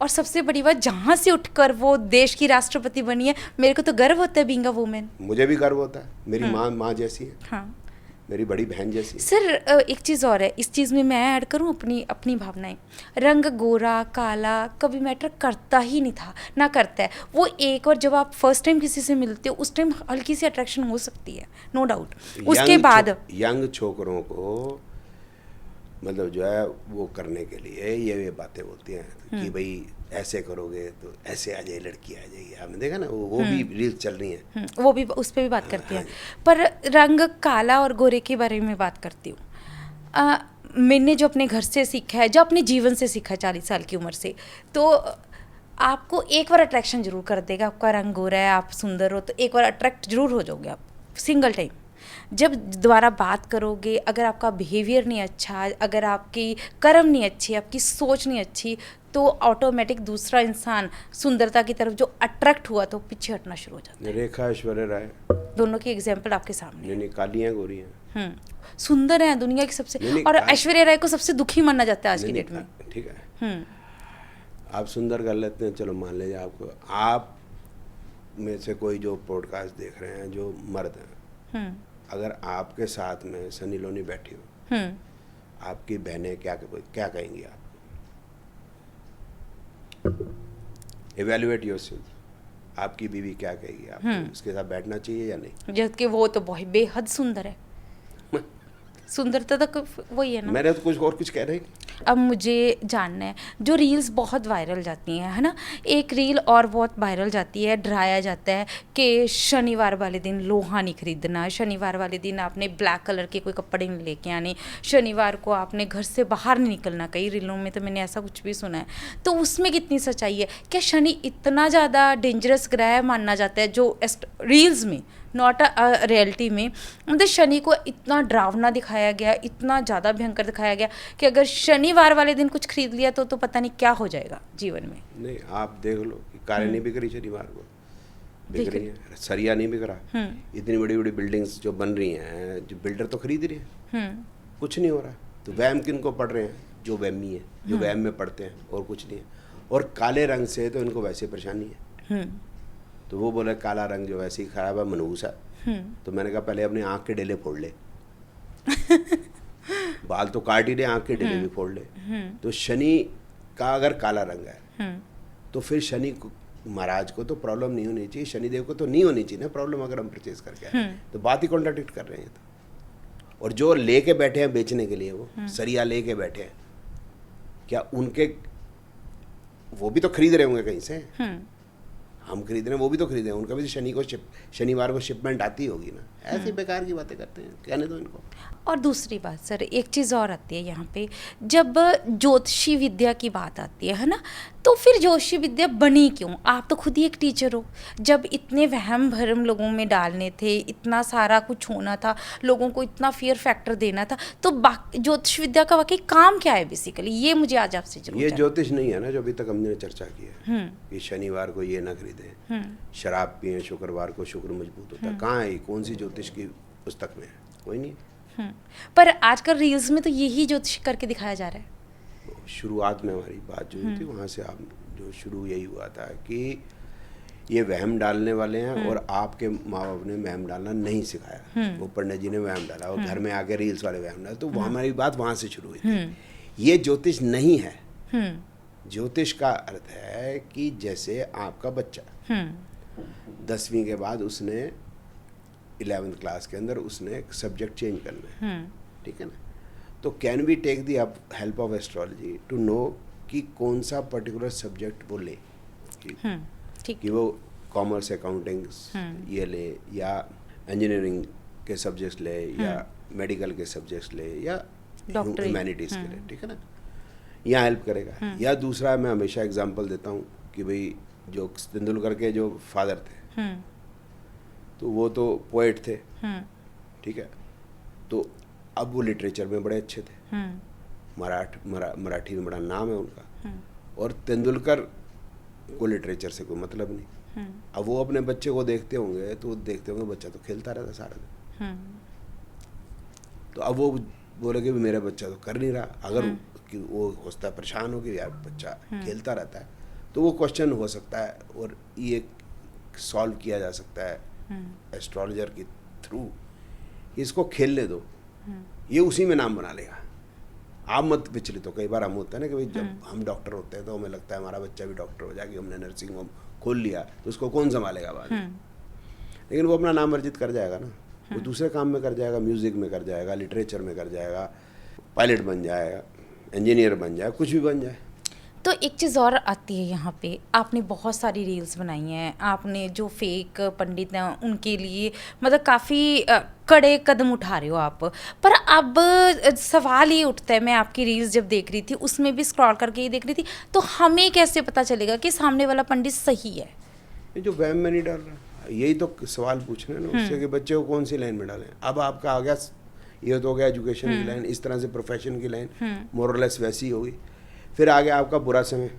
और सबसे बड़ी बात, जहाँ से उठकर वो देश की राष्ट्रपति बनी है, मेरे को तो गर्व होता है बीइंग अ वुमेन। मुझे भी गर्व होता है। मेरी माँ जैसी है, हाँ मेरी बड़ी बहन जैसी है। सर, एक चीज़ और है, इस चीज़ में मैं ऐड करूँ अपनी भावनाएं। रंग गोरा काला कभी मैटर करता ही नहीं था, ना करता है वो। एक और जब आप फर्स्ट टाइम किसी से मिलते हो उस टाइम हल्की सी अट्रैक्शन हो सकती है, नो डाउट। उसके बाद यंग छोकरों को मतलब जो है वो करने के लिए ये बातें बोलती हैं कि भाई ऐसे करोगे तो ऐसे आ जाए, लड़की आ जाएगी। आपने देखा ना, वो भी रील्स चल रही हैं, वो भी उस पर भी बात करती हैं। पर रंग काला और गोरे के बारे में बात करती हूँ। मैंने जो अपने घर से सीखा है, जो अपने जीवन से सीखा है 40 साल की उम्र से, तो आपको एक बार अट्रैक्शन जरूर कर देगा। आपका रंग गोरा है, आप सुंदर हो, तो एक बार अट्रैक्ट जरूर हो जाओगे आप, सिंगल टाइम। जब दोबारा बात करोगे, अगर आपका बिहेवियर नहीं अच्छा, अगर आपकी कर्म नहीं अच्छी, आपकी सोच नहीं अच्छी, तो ऑटोमेटिक दूसरा इंसान सुंदरता की तरफ जो अट्रैक्ट हुआ तो पीछे हटना शुरू हो जाता है। रेखा ऐश्वर्या राय दोनों की एग्जाम्पल आपके सामने। नहीं, काली हैं गोरी हैं, सुंदर है दुनिया की सबसे, और ऐश्वर्या राय को सबसे दुखी माना जाता है आज की डेट में। ठीक है, आप सुंदर कर लेते हैं, चलो मान लीजिए। आपको, आप में से कोई जो पॉडकास्ट देख रहे हैं जो मर्द हैं, अगर आपके साथ में सनी लियोनी बैठी हो, आपकी बहनें क्या कहेंगी आपको? Evaluate yourself. आपकी बीवी क्या कहेगी आपको? उसके साथ बैठना चाहिए या नहीं? जबकि वो तो बहुत बेहद सुंदर है। सुंदरता तक वही है ना। मैंने तो कुछ कह रही। अब मुझे जानना है, जो रील्स बहुत वायरल जाती हैं, है ना, एक रील और बहुत वायरल जाती है, डराया जाता है कि शनिवार वाले दिन लोहा नहीं खरीदना, शनिवार वाले दिन आपने ब्लैक कलर के कोई कपड़े नहीं लेके आने, शनिवार को आपने घर से बाहर नहीं निकलना। कई रीलों में तो मैंने ऐसा कुछ भी सुना है। तो उसमें कितनी सच्चाई है? क्या शनि इतना ज़्यादा डेंजरस ग्रह माना जाता है, जो रील्स में, नॉट अ रियलिटी में? मतलब शनि को इतना डरावना दिखाया गया, इतना ज़्यादा भयंकर दिखाया गया कि अगर शनिवार वाले दिन कुछ खरीद लिया तो पता नहीं क्या हो जाएगा जीवन में। नहीं, आप देख लो कि कारें नहीं बिक रही शनिवार को, बिक रही है, सरिया नहीं बिक रहा। इतनी बड़ी बड़ी बिल्डिंग्स जो बन रही हैं, जो बिल्डर तो खरीद रहे हैं, कुछ नहीं हो रहा। तो वहम किन को पढ़ रहे हैं? जो वहमी है, जो वहम में पढ़ते हैं, और कुछ नहीं है। और काले रंग से तो इनको वैसे परेशानी है। तो वो बोले काला रंग जो वैसे ही खराब है, मनहूस है। तो मैंने कहा पहले अपने आँख के डेले फोड़ ले। बाल तो काट ही दे, आँख के डेले भी फोड़ ले। तो शनि का अगर काला रंग है तो फिर शनि महाराज को तो प्रॉब्लम नहीं होनी चाहिए, शनिदेव को तो नहीं होनी चाहिए ना प्रॉब्लम, अगर हम परचेज करके आए। तो बात ही कॉन्ट्राडिक्ट कर रहे हैं तो। और जो लेके बैठे हैं बेचने के लिए, वो सरिया लेके बैठे हैं, क्या उनके, वो भी तो खरीद रहे होंगे कहीं से। हम खरीद रहे हैं, वो भी तो खरीद रहे हैं, उनका भी शनिवार को शिपमेंट आती होगी ना। ऐसी बेकार की बातें करते हैं, कहने दो इनको। और दूसरी बात सर, एक चीज़ और आती है यहाँ पे, जब ज्योतिषी विद्या की बात आती है ना, तो फिर ज्योतिषी विद्या बनी क्यों? आप तो खुद ही एक टीचर हो। जब इतने वहम भरम लोगों में डालने थे, इतना सारा कुछ होना था, लोगों को इतना फियर फैक्टर देना था, तो ज्योतिष विद्या का वाकई काम क्या है बेसिकली? ये मुझे आज आपसे जरूर ये ज्योतिष नहीं है ना जो अभी तक हमने चर्चा की है कि शनिवार को ये ना खरीदें, शराब पिए, शुक्रवार को शुक्र मजबूत होता है। कहाँ है? कौन सी ज्योतिष की पुस्तक में है? कोई नहीं। पर आजकल रील्स में तो यही ज्योतिष करके दिखाया जा रहा है। शुरुआत में हमारी बात जो हुई थी वहाँ से आप जो शुरू यही हुआ था कि ये वहम डालने वाले हैं, और आपके माँ बाप ने वहम डालना नहीं सिखाया। वो पंडित जी ने वहम डाला और घर में आके रील्स वाले वहम डाला। तो हमारी बात वहाँ से शुरू हुई थी। ये ज्योतिष नहीं है। ज्योतिष का अर्थ है कि जैसे आपका बच्चा 10वीं के बाद उसने 11th क्लास के अंदर उसने एक सब्जेक्ट चेंज करना है, ठीक है ना। तो can we take the help of astrology to know कि कौन सा पर्टिकुलर सब्जेक्ट वो ले, ठीक। कि वो कॉमर्स अकाउंटिंग ये ले, या इंजीनियरिंग के सब्जेक्ट्स ले, या मेडिकल के सब्जेक्ट्स ले, या ह्यूमैनिटीज़ के ले, ठीक है ना। यहाँ हेल्प करेगा। या दूसरा, मैं हमेशा एग्जांपल देता हूँ कि भाई जो तेंदुलकर के जो फादर थे, तो वो तो पोएट थे, ठीक है, तो अब वो लिटरेचर में बड़े अच्छे थे, मराठी में बड़ा नाम है उनका, और तेंदुलकर को लिटरेचर से कोई मतलब नहीं। अब वो अपने बच्चे को देखते होंगे तो देखते होंगे बच्चा तो खेलता रहता सारा दिन, तो अब वो बोले कि मेरा बच्चा तो कर नहीं रहा। अगर कि वो होता परेशान हो कि यार बच्चा खेलता रहता है, तो वो क्वेश्चन हो सकता है और ये सॉल्व किया जा सकता है एस्ट्रोलॉजर के थ्रू, इसको खेलने दो, ये उसी में नाम बना लेगा। आप मत विचलित हो। कई बार हम होता है ना कि भाई जब हम डॉक्टर होते हैं तो हमें लगता है हमारा बच्चा भी डॉक्टर हो जाएगा, हमने नर्सिंग होम खोल लिया तो उसको कौन संभालेगा बाद में, लेकिन वो अपना नाम अर्जित कर जाएगा ना, वो दूसरे काम में कर जाएगा, म्यूजिक में कर जाएगा, लिटरेचर में कर जाएगा, पायलट बन जाएगा, इंजीनियर बन जाए, कुछ भी बन जाए। तो एक चीज़ और आती है यहाँ पे, आपने बहुत सारी रील्स बनाई हैं, आपने जो फेक पंडित हैं उनके लिए मतलब काफ़ी कड़े कदम उठा रहे हो आप, पर अब सवाल ये उठता है, मैं आपकी रील्स जब देख रही थी उसमें भी स्क्रॉल करके ही देख रही थी, तो हमें कैसे पता चलेगा कि सामने वाला पंडित सही है? ये जो वहम में नहीं डाल रहा, यही तो सवाल पूछना है ना उससे कि बच्चे को कौन सी लाइन में डालें। अब आपका आ गया, ये तो हो गया एजुकेशन की लाइन, इस तरह से प्रोफेशन की लाइन मोरलेस वैसी होगी। फिर आ गया आपका बुरा समय,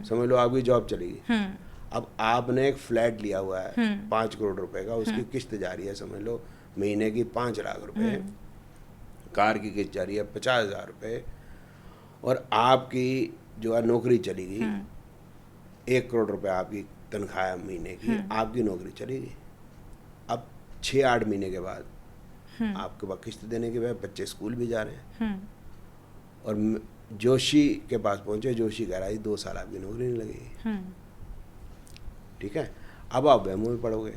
समझ लो आपकी जॉब चलेगी। अब आपने एक फ्लैट लिया हुआ है 5 करोड़ रुपए का, उसकी किस्त जा रही है समझ लो महीने की 5 लाख रुपए, कार की किस्त जा रही है 50,000 रुपए, और आपकी जो है नौकरी चली गई, 1 करोड़ रुपए आपकी तनख्वाह है महीने की, आपकी नौकरी चलेगी। अब 6-8 महीने के बाद आपके पास किस्त देने के बाद बच्चे स्कूल भी जा रहे हैं, और जोशी के पास पहुंचे, जोशी कह रहा है 2 साल आपकी नौकरी नहीं लगेगी, ठीक है। अब आप वहमों में पढ़ोगे।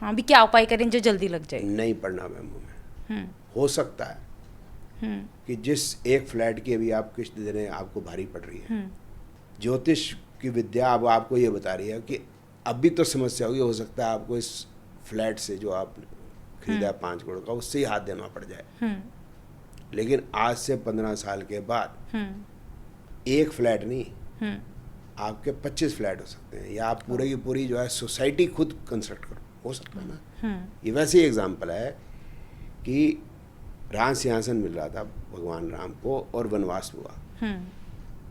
हाँ, अभी क्या उपाय करें जो जल्दी लग जाए? नहीं पढ़ना वहमों में। हो सकता है कि जिस एक फ्लैट की अभी आप किस्त दे रहे हैं आपको भारी पड़ रही है, ज्योतिष की विद्या अब आपको ये बता रही है कि अभी तो समस्या होगी, हो सकता है आपको इस फ्लैट से जो आप खरीदा 5 करोड़ का उससे ही हाथ देना पड़ जाए, लेकिन आज से 15 साल के बाद एक फ्लैट नहीं, आपके 25 फ्लैट हो सकते हैं, या आप पूरे की पूरी जो है सोसाइटी खुद कंस्ट्रक्ट करो, हो सकता है ना। ये वैसे ही एग्जाम्पल है कि राज सिंहासन मिल रहा था भगवान राम को और वनवास हुआ,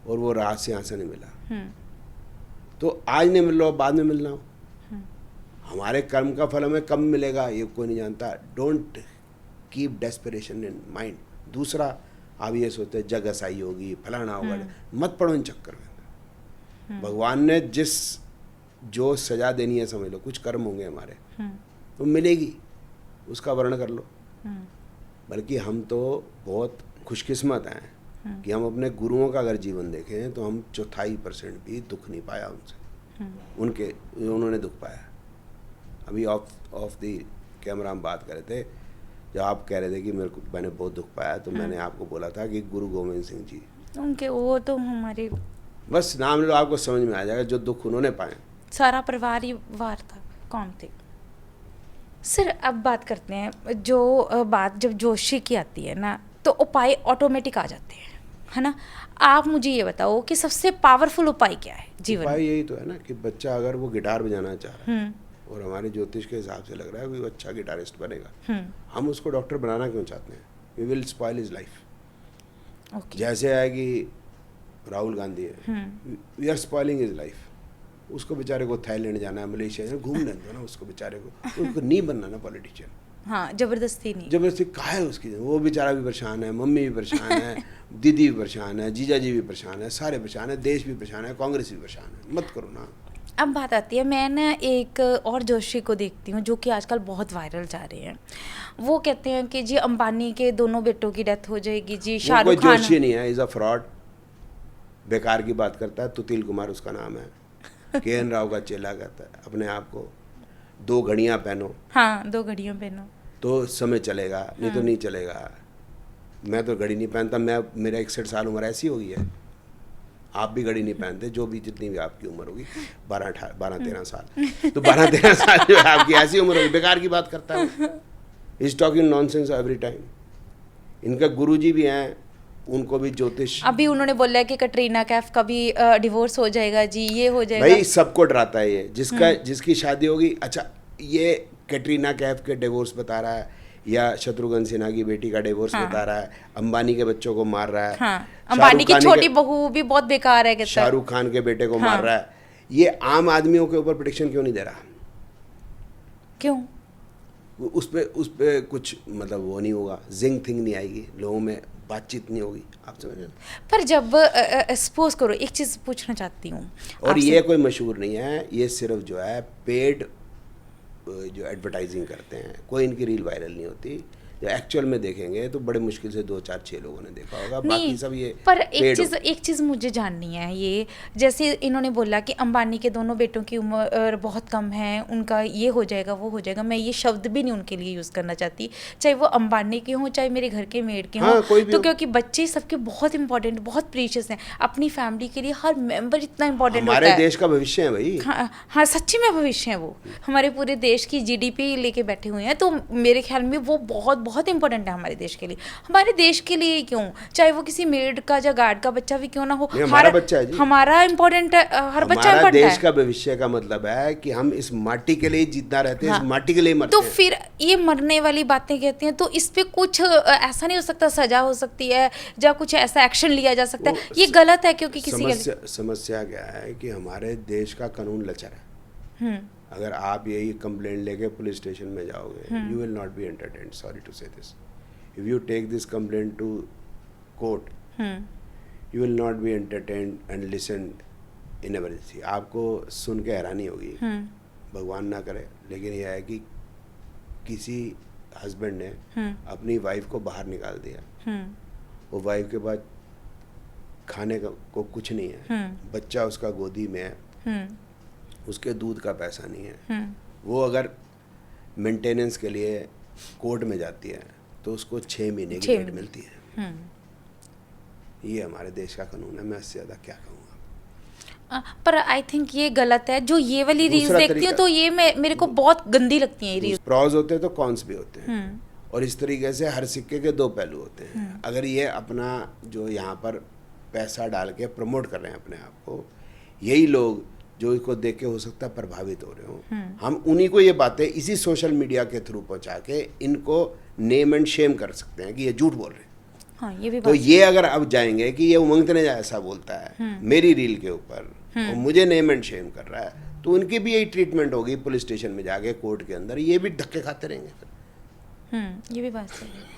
और वो राज सिंहासन ही मिला, तो आज नहीं मिल रहा हो बाद में मिलना हो। हमारे कर्म का फल हमें कब मिलेगा ये कोई नहीं जानता। Don't keep desperation in mind. दूसरा, आप ये सोचते हैं जग ऐसाई होगी, फलाना होगा, मत पड़ो इन चक्कर में। भगवान ने जो सजा देनी है समझ लो, कुछ कर्म होंगे हमारे तो मिलेगी, उसका वर्ण कर लो। बल्कि हम तो बहुत खुशकिस्मत हैं कि हम अपने गुरुओं का अगर जीवन देखें तो हम 4.5% भी दुख नहीं पाया उनसे, उन्होंने दुख पाया। अभी ऑफ द कैमरा हम बात कर रहे थे, जब आप कह रहे थे कि मैंने बहुत दुख पाया, तो मैंने आपको बोला था कि गुरु गोविंद सिंह जी, उनके वो तो हमारे, बस नाम लो आपको समझ में आ जाएगा जो दुख उन्होंने पाए। सारा परिवार ही वार था। कौन थे सर? अब बात करते हैं, जो बात जब जोशी की आती है ना, तो उपाय ऑटोमेटिक आ जाते हैं, है ना। आप मुझे ये बताओ कि सबसे पावरफुल उपाय क्या है जीवन में? उपाय यही तो है ना कि बच्चा अगर वो गिटार बजाना चाह रहा है और हमारे ज्योतिष के हिसाब से लग रहा है कि वो अच्छा गिटारिस्ट बनेगा, हम उसको डॉक्टर बनाना क्यों चाहते हैं? We will spoil his life. जैसे है कि राहुल गांधी है, we are spoiling his life. उसको बेचारे को थाईलैंड जाना है, मलेशिया जाना, घूम लेना ना उसको बेचारे को, उसको नहीं बनना ना पॉलिटिशियन। हाँ, जबरदस्ती नहीं, जबरदस्ती कहाँ है उसकी। वो बेचारा भी परेशान है, मम्मी भी परेशान है, दीदी भी परेशान है, जीजा जी भी परेशान है, सारे परेशान है, देश भी परेशान है, कांग्रेस भी परेशान है। मत करो ना। अब बात आती है, मैं ना एक और जोशी को देखती हूँ जो कि आजकल बहुत वायरल जा रहे हैं। वो कहते हैं कि जी अंबानी के दोनों बेटों की डेथ हो जाएगी जी, शाहरुख खान। जोशी नहीं है, इज अ फ्रॉड, बेकार की बात करता है। तुतिल कुमार उसका नाम है, KN राव का चेला कहता है अपने आप को। 2 घड़ियां पहनो। हाँ, 2 घड़ियां पहनो। तो समय चलेगा, नहीं तो नहीं चलेगा। मैं तो घड़ी नहीं पहनता, मेरा 61 साल उम्र ऐसी हो गई है। आप भी घड़ी नहीं पहनते, जो भी जितनी भी आपकी उम्र होगी, 12-13 साल, तो 12-13 साल जो है आपकी ऐसी उम्र होगी, बेकार की बात करता है। Is talking nonsense every time. इनका गुरुजी भी हैं, उनको भी ज्योतिष। अभी उन्होंने बोला है कि कटरीना कैफ का भी डिवोर्स हो जाएगा जी, ये हो जाएगा। भाई सबको डराता है ये, जिसकी शादी होगी। अच्छा, ये कटरीना कैफ के डिवोर्स बता रहा है, या शत्रुघ्न सिन्हा की बेटी का डिवोर्स बता रहा है, अंबानी के बच्चों को मार रहा है, हाँ, अंबानी की छोटी बहू भी बहुत बेकार है, शाहरुख खान के बेटे को मार रहा है। ये आम आदमियों के ऊपर प्रेडिक्शन क्यों नहीं दे रहा? क्यों? उस पे कुछ मतलब वो नहीं होगा, जिंग थिंग नहीं आएगी, लोगों में बातचीत नहीं होगी, आप समझ रहे? पर जब सपोज करो, एक चीज़ पूछना चाहती हूँ, और ये कोई मशहूर नहीं है, ये सिर्फ जो है पेड जो एडवर्टाइजिंग करते हैं, कोई इनकी रील वायरल नहीं होती। जो एक्चुअल में देखेंगे तो बड़े मुश्किल से 2-4-6 लोगों ने देखा होगा, बाकी सब ये पर एक चीज़ मुझे जाननी है, ये जैसे इन्होंने बोला कि अंबानी के दोनों बेटों की उम्र बहुत कम है, उनका ये हो जाएगा वो हो जाएगा, मैं ये शब्द भी नहीं उनके लिए यूज़ करना चाहती, चाहे वो अंबानी के हों चाहे मेरे घर के मेड के हों, तो क्योंकि बच्चे सबके बहुत इंपॉर्टेंट, बहुत प्रीशियस हैं, अपनी फैमिली के लिए हर मेंबर इतना इंपॉर्टेंट होता है। हमारे देश का भविष्य है भाई। हाँ, सच्ची में भविष्य है वो, हमारे पूरे देश की जीडीपी लेके बैठे हुए हैं, तो मेरे ख्याल में वो बहुत बहुत इंपॉर्टेंट है हमारे देश के लिए। हमारे देश के लिए क्यों, चाहे वो किसी मेड का या गार्ड का बच्चा भी क्यों ना हो, हमारा बच्चा है जी, हमारा इंपॉर्टेंट है, हर बच्चा इंपॉर्टेंट है। देश का भविष्य का मतलब है कि हम इस माटी के लिए जितना रहते हैं, हाँ, इस माटी के लिए मरते तो हैं। फिर ये मरने वाली बातें कहते हैं, तो इस पे कुछ ऐसा नहीं हो सकता, सजा हो सकती है या कुछ ऐसा एक्शन लिया जा सकता है? ये गलत है, क्योंकि किसी समस्या क्या है कि हमारे देश का कानून लचर है। अगर आप यही कंप्लेंट लेके पुलिस स्टेशन में जाओगे, you will not be entertained, sorry to say this. If you take this complaint to court, you will not be entertained and listen in emergency. आपको सुन के हैरानी होगी, भगवान ना करे, लेकिन यह है कि किसी हस्बैंड ने अपनी वाइफ को बाहर निकाल दिया, वो वाइफ के बाद खाने को कुछ नहीं है, बच्चा उसका गोदी में है, उसके दूध का पैसा नहीं है, वो अगर मेंटेनेंस के लिए कोर्ट में जाती है तो उसको 6 महीने की डेट मिलती है। ये हमारे देश का कानून है, मैं इससे ज़्यादा क्या कहूँगा। पर आई थिंक ये गलत है। जो ये वाली रील्स देखती हूँ तो ये मेरे को बहुत गंदी लगती है ये रील्स। प्रॉज होते हैं तो कॉन्स भी होते हैं, और इस तरीके से हर सिक्के के 2 पहलू होते हैं। अगर ये अपना जो यहाँ पर पैसा डाल के प्रमोट कर रहे हैं अपने आप को, यही लोग जो इसको देख के हो सकता है प्रभावित हो रहे हो, हम उन्हीं को ये बातें इसी सोशल मीडिया के थ्रू पहुंचा के इनको नेम एंड शेम कर सकते हैं कि ये झूठ बोल रहे हैं। हाँ, ये भी तो ये अगर अब जाएंगे कि ये उमंग तनेजा ऐसा बोलता है मेरी रील के ऊपर और मुझे नेम एंड शेम कर रहा है, तो उनकी भी यही ट्रीटमेंट होगी पुलिस स्टेशन में जाके, कोर्ट के अंदर, ये भी धक्के खाते रहेंगे फिर। ये भी बात सही है।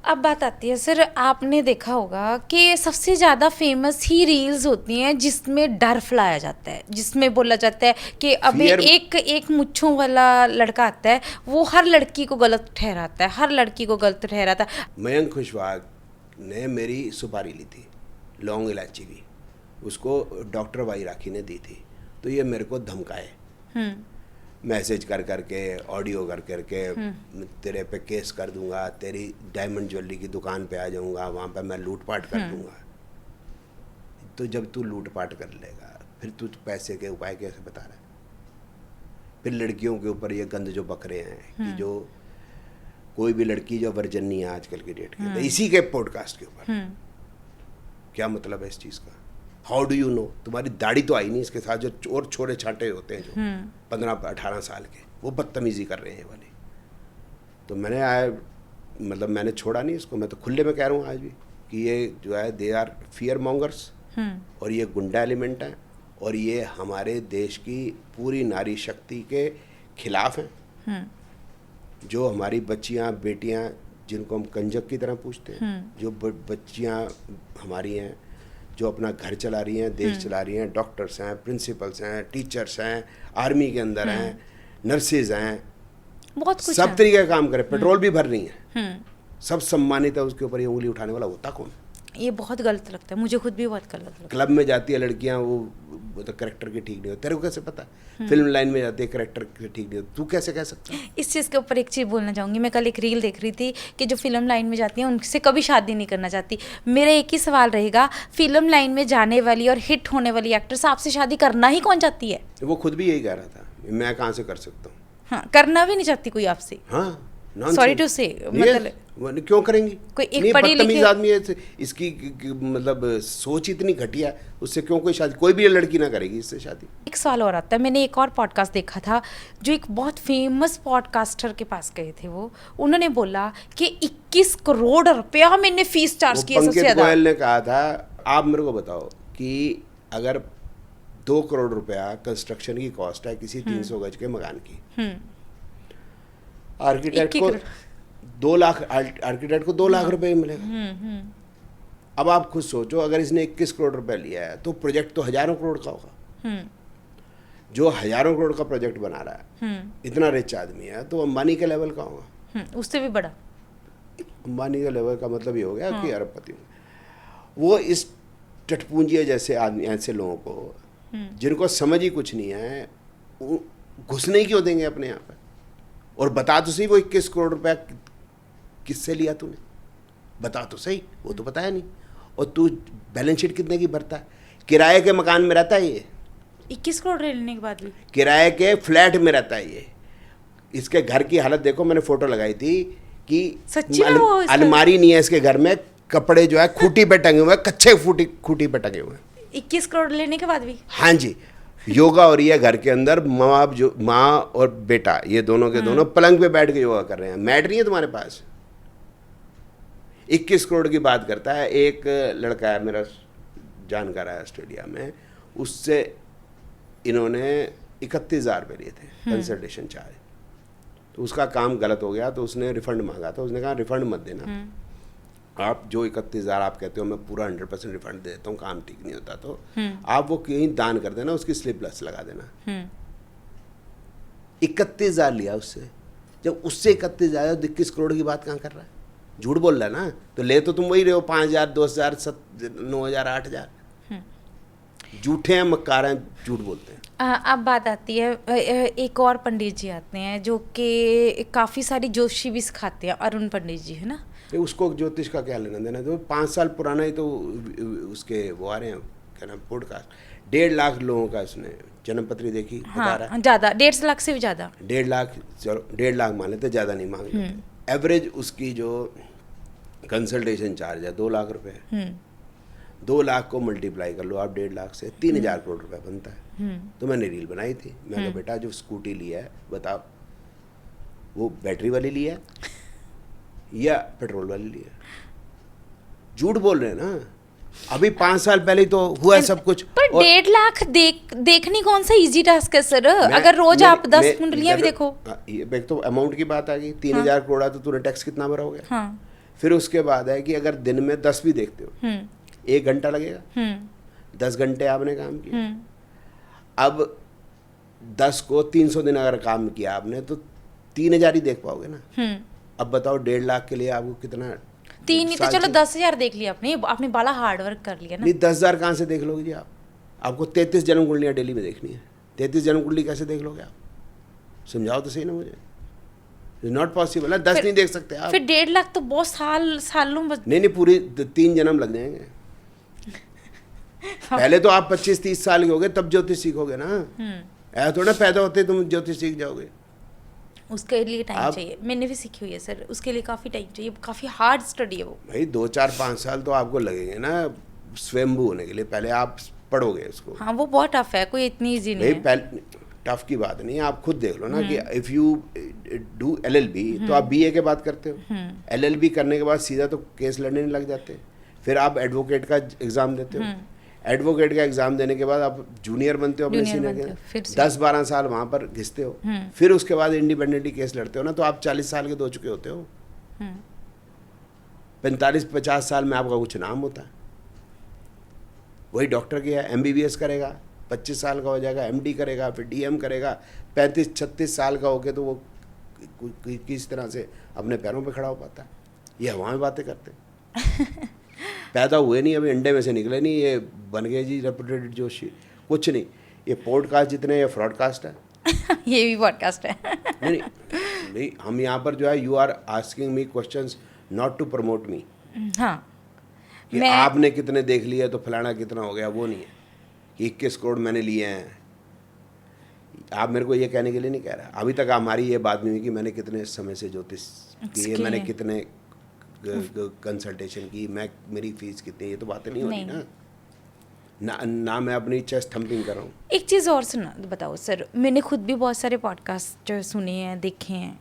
अब बात आती है सर, आपने देखा होगा कि सबसे ज़्यादा फेमस ही रील्स होती हैं जिसमें डर फैलाया जाता है, जिसमें बोला जाता है कि अभी एक मुच्छों वाला लड़का आता है, वो हर लड़की को गलत ठहराता है, हर लड़की को गलत ठहराता है। मयंक खुशवाहा ने मेरी सुपारी ली थी, लौंग इलायची की, उसको डॉक्टर वाई राखी ने दी थी, तो ये मेरे को धमकाए, मैसेज कर करके, ऑडियो कर करके, तेरे पे केस कर दूंगा, तेरी डायमंड ज्वेलरी की दुकान पे आ जाऊंगा, वहाँ पे मैं लूटपाट कर दूंगा। तो जब तू लूटपाट कर लेगा, फिर तू पैसे के उपाय कैसे बता रहा है? फिर लड़कियों के ऊपर ये गंद जो बक रहे हैं कि जो कोई भी लड़की जो वर्जन नहीं है आजकल की डेट के, तो इसी के पॉडकास्ट के ऊपर क्या मतलब है इस चीज़ का? How do you know? तुम्हारी दाढ़ी तो आई नहीं, इसके साथ जो और छोरे छाटे होते हैं जो 15-18 साल के, वो बदतमीजी कर रहे हैं वाली। तो मैंने छोड़ा नहीं इसको, मैं तो खुले में कह रहा हूँ आज भी कि ये जो है दे आर फियर मॉन्गर्स, और ये गुंडा एलिमेंट है, और ये हमारे देश की पूरी नारी शक्ति के खिलाफ हैं। जो हमारी बच्चियाँ बेटियाँ जिनको हम कंजक की तरह पूछते हैं, जो बच्चियाँ हमारी हैं जो अपना घर चला रही हैं, देश चला रही हैं, डॉक्टर्स हैं, प्रिंसिपल्स हैं, टीचर्स हैं, आर्मी के अंदर हैं, नर्सेज हैं, बहुत कुछ सब तरीके का काम करें, पेट्रोल भी भर रही हैं, सब सम्मानित है, उसके ऊपर ये उंगली उठाने वाला होता कौन? ये बहुत गलत लगता है, मुझे खुद भी बहुत गलत लगता है। क्लब में जाती है लड़कियां, वो तो करेक्टर के ठीक नहीं हो, तेरे को कैसे पता? फिल्म लाइन में जाती है, करेक्टर के ठीक नहीं हो, तू कैसे कह सकता है? इस चीज़ के ऊपर एक चीज़ बोलना चाहूँगी। मैं कल एक रील देख रही थी कि जो फिल्म लाइन में जाती हैं उनसे कभी शादी नहीं करना चाहती। मेरा एक ही सवाल रहेगा, फिल्म लाइन में जाने वाली और हिट होने वाली एक्ट्रेस आपसे शादी करना ही कौन चाहती है? वो खुद भी यही कह रहा था, मैं कहाँ से कर सकता हूँ। हाँ, करना भी नहीं चाहती कोई आपसे। हाँ, सॉरी टू से, मतलब क्यों करेंगी? कोई एक नहीं, पढ़ी बदतमीज लिखी आदमी है, इसकी मतलब सोच इतनी घटिया, उससे क्यों कोई शादी, कोई भी लड़की ना करेगी इससे शादी। एक सवाल और आता है, मैंने एक और पॉडकास्ट देखा था जो एक बहुत फेमस पॉडकास्टर के पास गए थे। वो उन्होंने बोला कि 21 करोड़ रुपया मैंने फीस चार्ज किया सबसे पंकज ज्यादा। गोयल ने कहा था, आप मेरे को बताओ कि अगर 2 करोड़ रुपया कंस्ट्रक्शन की कॉस्ट है किसी 300 गज के मकान की, आर्किटेक्ट को 2 लाख, आर्किटेक्ट को 2 लाख रुपए मिलेगा। अब आप खुद सोचो, अगर इसने 21 करोड़ रुपए लिया है तो प्रोजेक्ट तो हजारों करोड़ का होगा। जो हजारों करोड़ का प्रोजेक्ट बना रहा है, इतना रिच आदमी है, तो अंबानी के लेवल का होगा, उससे भी बड़ा। अंबानी का लेवल का मतलब ये हो गया कि अरबपति। वो इस टटपूंजिया जैसे आदमी, ऐसे लोगों को जिनको समझ ही कुछ नहीं है, घुसने ही क्यों देंगे अपने यहाँ पे? और बता तो सही, वो 21 करोड़ रुपया किससे लिया तूने? बता तो सही, वो तो बताया नहीं। और तू बैलेंस शीट कितने की भरता है? किराए के मकान में रहता है ये, 21 करोड़ लेने के बाद भी किराए के फ्लैट में रहता है ये। इसके घर की हालत देखो, मैंने फोटो लगाई थी कि सच्ची में वो अलमारी नहीं है इसके घर में, कपड़े जो है खूटी पे टंगे हुए, कच्चे खूटी पे टंगे हुए। 21 करोड़ लेने के बाद भी? हाँ जी, योगा हो रही है घर के अंदर, माँ और बेटा, ये दोनों के दोनों पलंग पे बैठ के योगा कर रहे हैं। मैट नहीं है तुम्हारे पास? 21 करोड़ की बात करता है। एक लड़का है मेरा जानकार है ऑस्ट्रेलिया में, उससे इन्होंने 31,000 रुपये लिए थे कंसल्टेशन चार्ज। तो उसका काम गलत हो गया, तो उसने रिफंड मांगा। तो उसने कहा रिफंड मत देना, आप जो 31,000 आप कहते हो मैं पूरा 100% रिफंड दे देता हूँ, काम ठीक नहीं होता तो आप वो कहीं दान कर देना, उसकी स्लिप लस लगा देना। 31,000 लिया उससे। जब उससे 31,000, 21 करोड़ की बात कहाँ कर रहा है? झूठ बोल रहा है ना। तो ले तो तुम वही रहे हो, 5,000, 2,000, 9,000, 8,000। झूठे हैं, मक्कार हैं, झूठ बोलते हैं। अब बात आती है, एक और पंडित जी आते हैं जो कि काफ़ी सारी जोशी भी सिखाते हैं, अरुण पंडित जी, है ना? उसको ज्योतिष का क्या लेना देना? तो 5 साल पुराना ही तो उसके वो आ रहे हैं, क्या नाम, पॉडकास्ट। 1.5 लाख लोगों का उसने जन्मपत्री देखी, बता रहा है। ज़्यादा, 1.5 लाख से भी ज़्यादा। 1.5 लाख, चलो 1.5 लाख मान लेते, ज़्यादा नहीं मांग लेते। एवरेज उसकी जो कंसल्टेशन चार्ज है 2 लाख रुपए। 2 लाख को मल्टीप्लाई कर लो आप 1.5 लाख से, 3,000 करोड़ रुपए बनता है। तो मैंने रील बनाई थी, मैं कहा बेटा जो स्कूटी लिया है बताओ, वो बैटरी वाली लिया है या पेट्रोल वाली लिया? झूठ बोल रहे हैं ना। अभी 5 साल पहले तो हुआ है सब कुछ। पर 1.5 लाख देखनी कौन सा इजी टास्क है सर? अगर रोज आप 10 कुंडलियां भी देखो। एक तो अमाउंट की बात आ गई, 3,000 करोड़ तो तूने टैक्स कितना भरा हो गया। हाँ। फिर उसके बाद है कि अगर दिन में 10 भी देखते हो, 1 घंटा लगेगा, 10 घंटे आपने काम किया। अब 10 को 300 दिन अगर काम किया आपने, तो 3,000 ही देख पाओगे ना। अब बताओ 1.5 लाख के लिए आपको कितना? 3 नहीं तो चलो 10,000 देख लिया आपने बाला हार्ड वर्क कर लिया ना। नहीं, 10,000 कहाँ से देख लोगे जी आप? आपको 33 जन्म कुंडलियाँ डेली में देखनी है। 33 जन्म कुंडली कैसे देख लोगे आप? समझाओ तो सही ना मुझे। नॉट पॉसिबल है, 10 नहीं देख सकते आप। फिर 1.5 लाख तो बहुत सालों नहीं, पूरी 3 जन्म लग जाएंगे। पहले तो आप 25-30 साल के हो गए तब ज्योतिष सीखोगे ना। ऐसा थोड़ा पैदा होते तुम ज्योतिष सीख जाओगे। उसके लिए टाइम चाहिए। मैंने भी सीखी हुई है सर, उसके लिए काफ़ी टाइम चाहिए, काफ़ी हार्ड स्टडी है वो। भाई 2-4-5 साल तो आपको लगेंगे ना स्वयंभू होने के लिए। पहले आप पढ़ोगे उसको। हाँ, वो बहुत टफ है, कोई इतनी ईजी नहीं है। टफ की बात नहीं है, आप खुद देख लो ना कि इफ़ यू डू LLB तो आप BA के बाद करते हो। LLB करने के बाद सीधा तो केस लड़ने नहीं लग जाते। फिर आप एडवोकेट का एग्ज़ाम देते हो। एडवोकेट का एग्जाम देने के बाद आप जूनियर बनते हो अपने सीनियर के, 10-12 साल वहाँ पर घिसते हो। फिर उसके बाद इंडिपेंडेंटली केस लड़ते हो ना, तो आप 40 साल के तो हो चुके होते हो। 45-50 साल में आपका कुछ नाम होता है। वही डॉक्टर की है, MBBS करेगा, 25 साल का हो जाएगा, MD करेगा, फिर DM करेगा, 35-36 साल का होके तो वो किस तरह से अपने पैरों पे खड़ा हो पाता है। ये हवा में बातें करते हैं। पैदा हुए नहीं, अभी अंडे में से निकले नहीं, ये बन गए जी रेपुटेड जोशी। कुछ नहीं, ये पॉडकास्ट जितने ये फ्रॉडकास्ट है। ये भी पॉडकास्ट है। नहीं नहीं, हम यहाँ पर जो है, you are asking me questions not to promote me, हाँ कि आपने कितने देख लिया तो फलाना कितना हो गया, वो नहीं है कि 21 करोड़ मैंने लिए हैं। आप मेरे को ये कहने के लिए नहीं कह रहा, अभी तक हमारी ये बात नहीं हुई कि मैंने कितने समय से ज्योतिष किए, मैंने कितने कंसल्टेशन की, मैं मेरी फीस कितनी, ये तो बातें नहीं होती ना मैं अपनी चेस्ट थम्पिंग कर रहा हूँ। एक चीज़ और सुना बताओ सर, मैंने खुद भी बहुत सारे पॉडकास्ट सुने हैं, देखे हैं।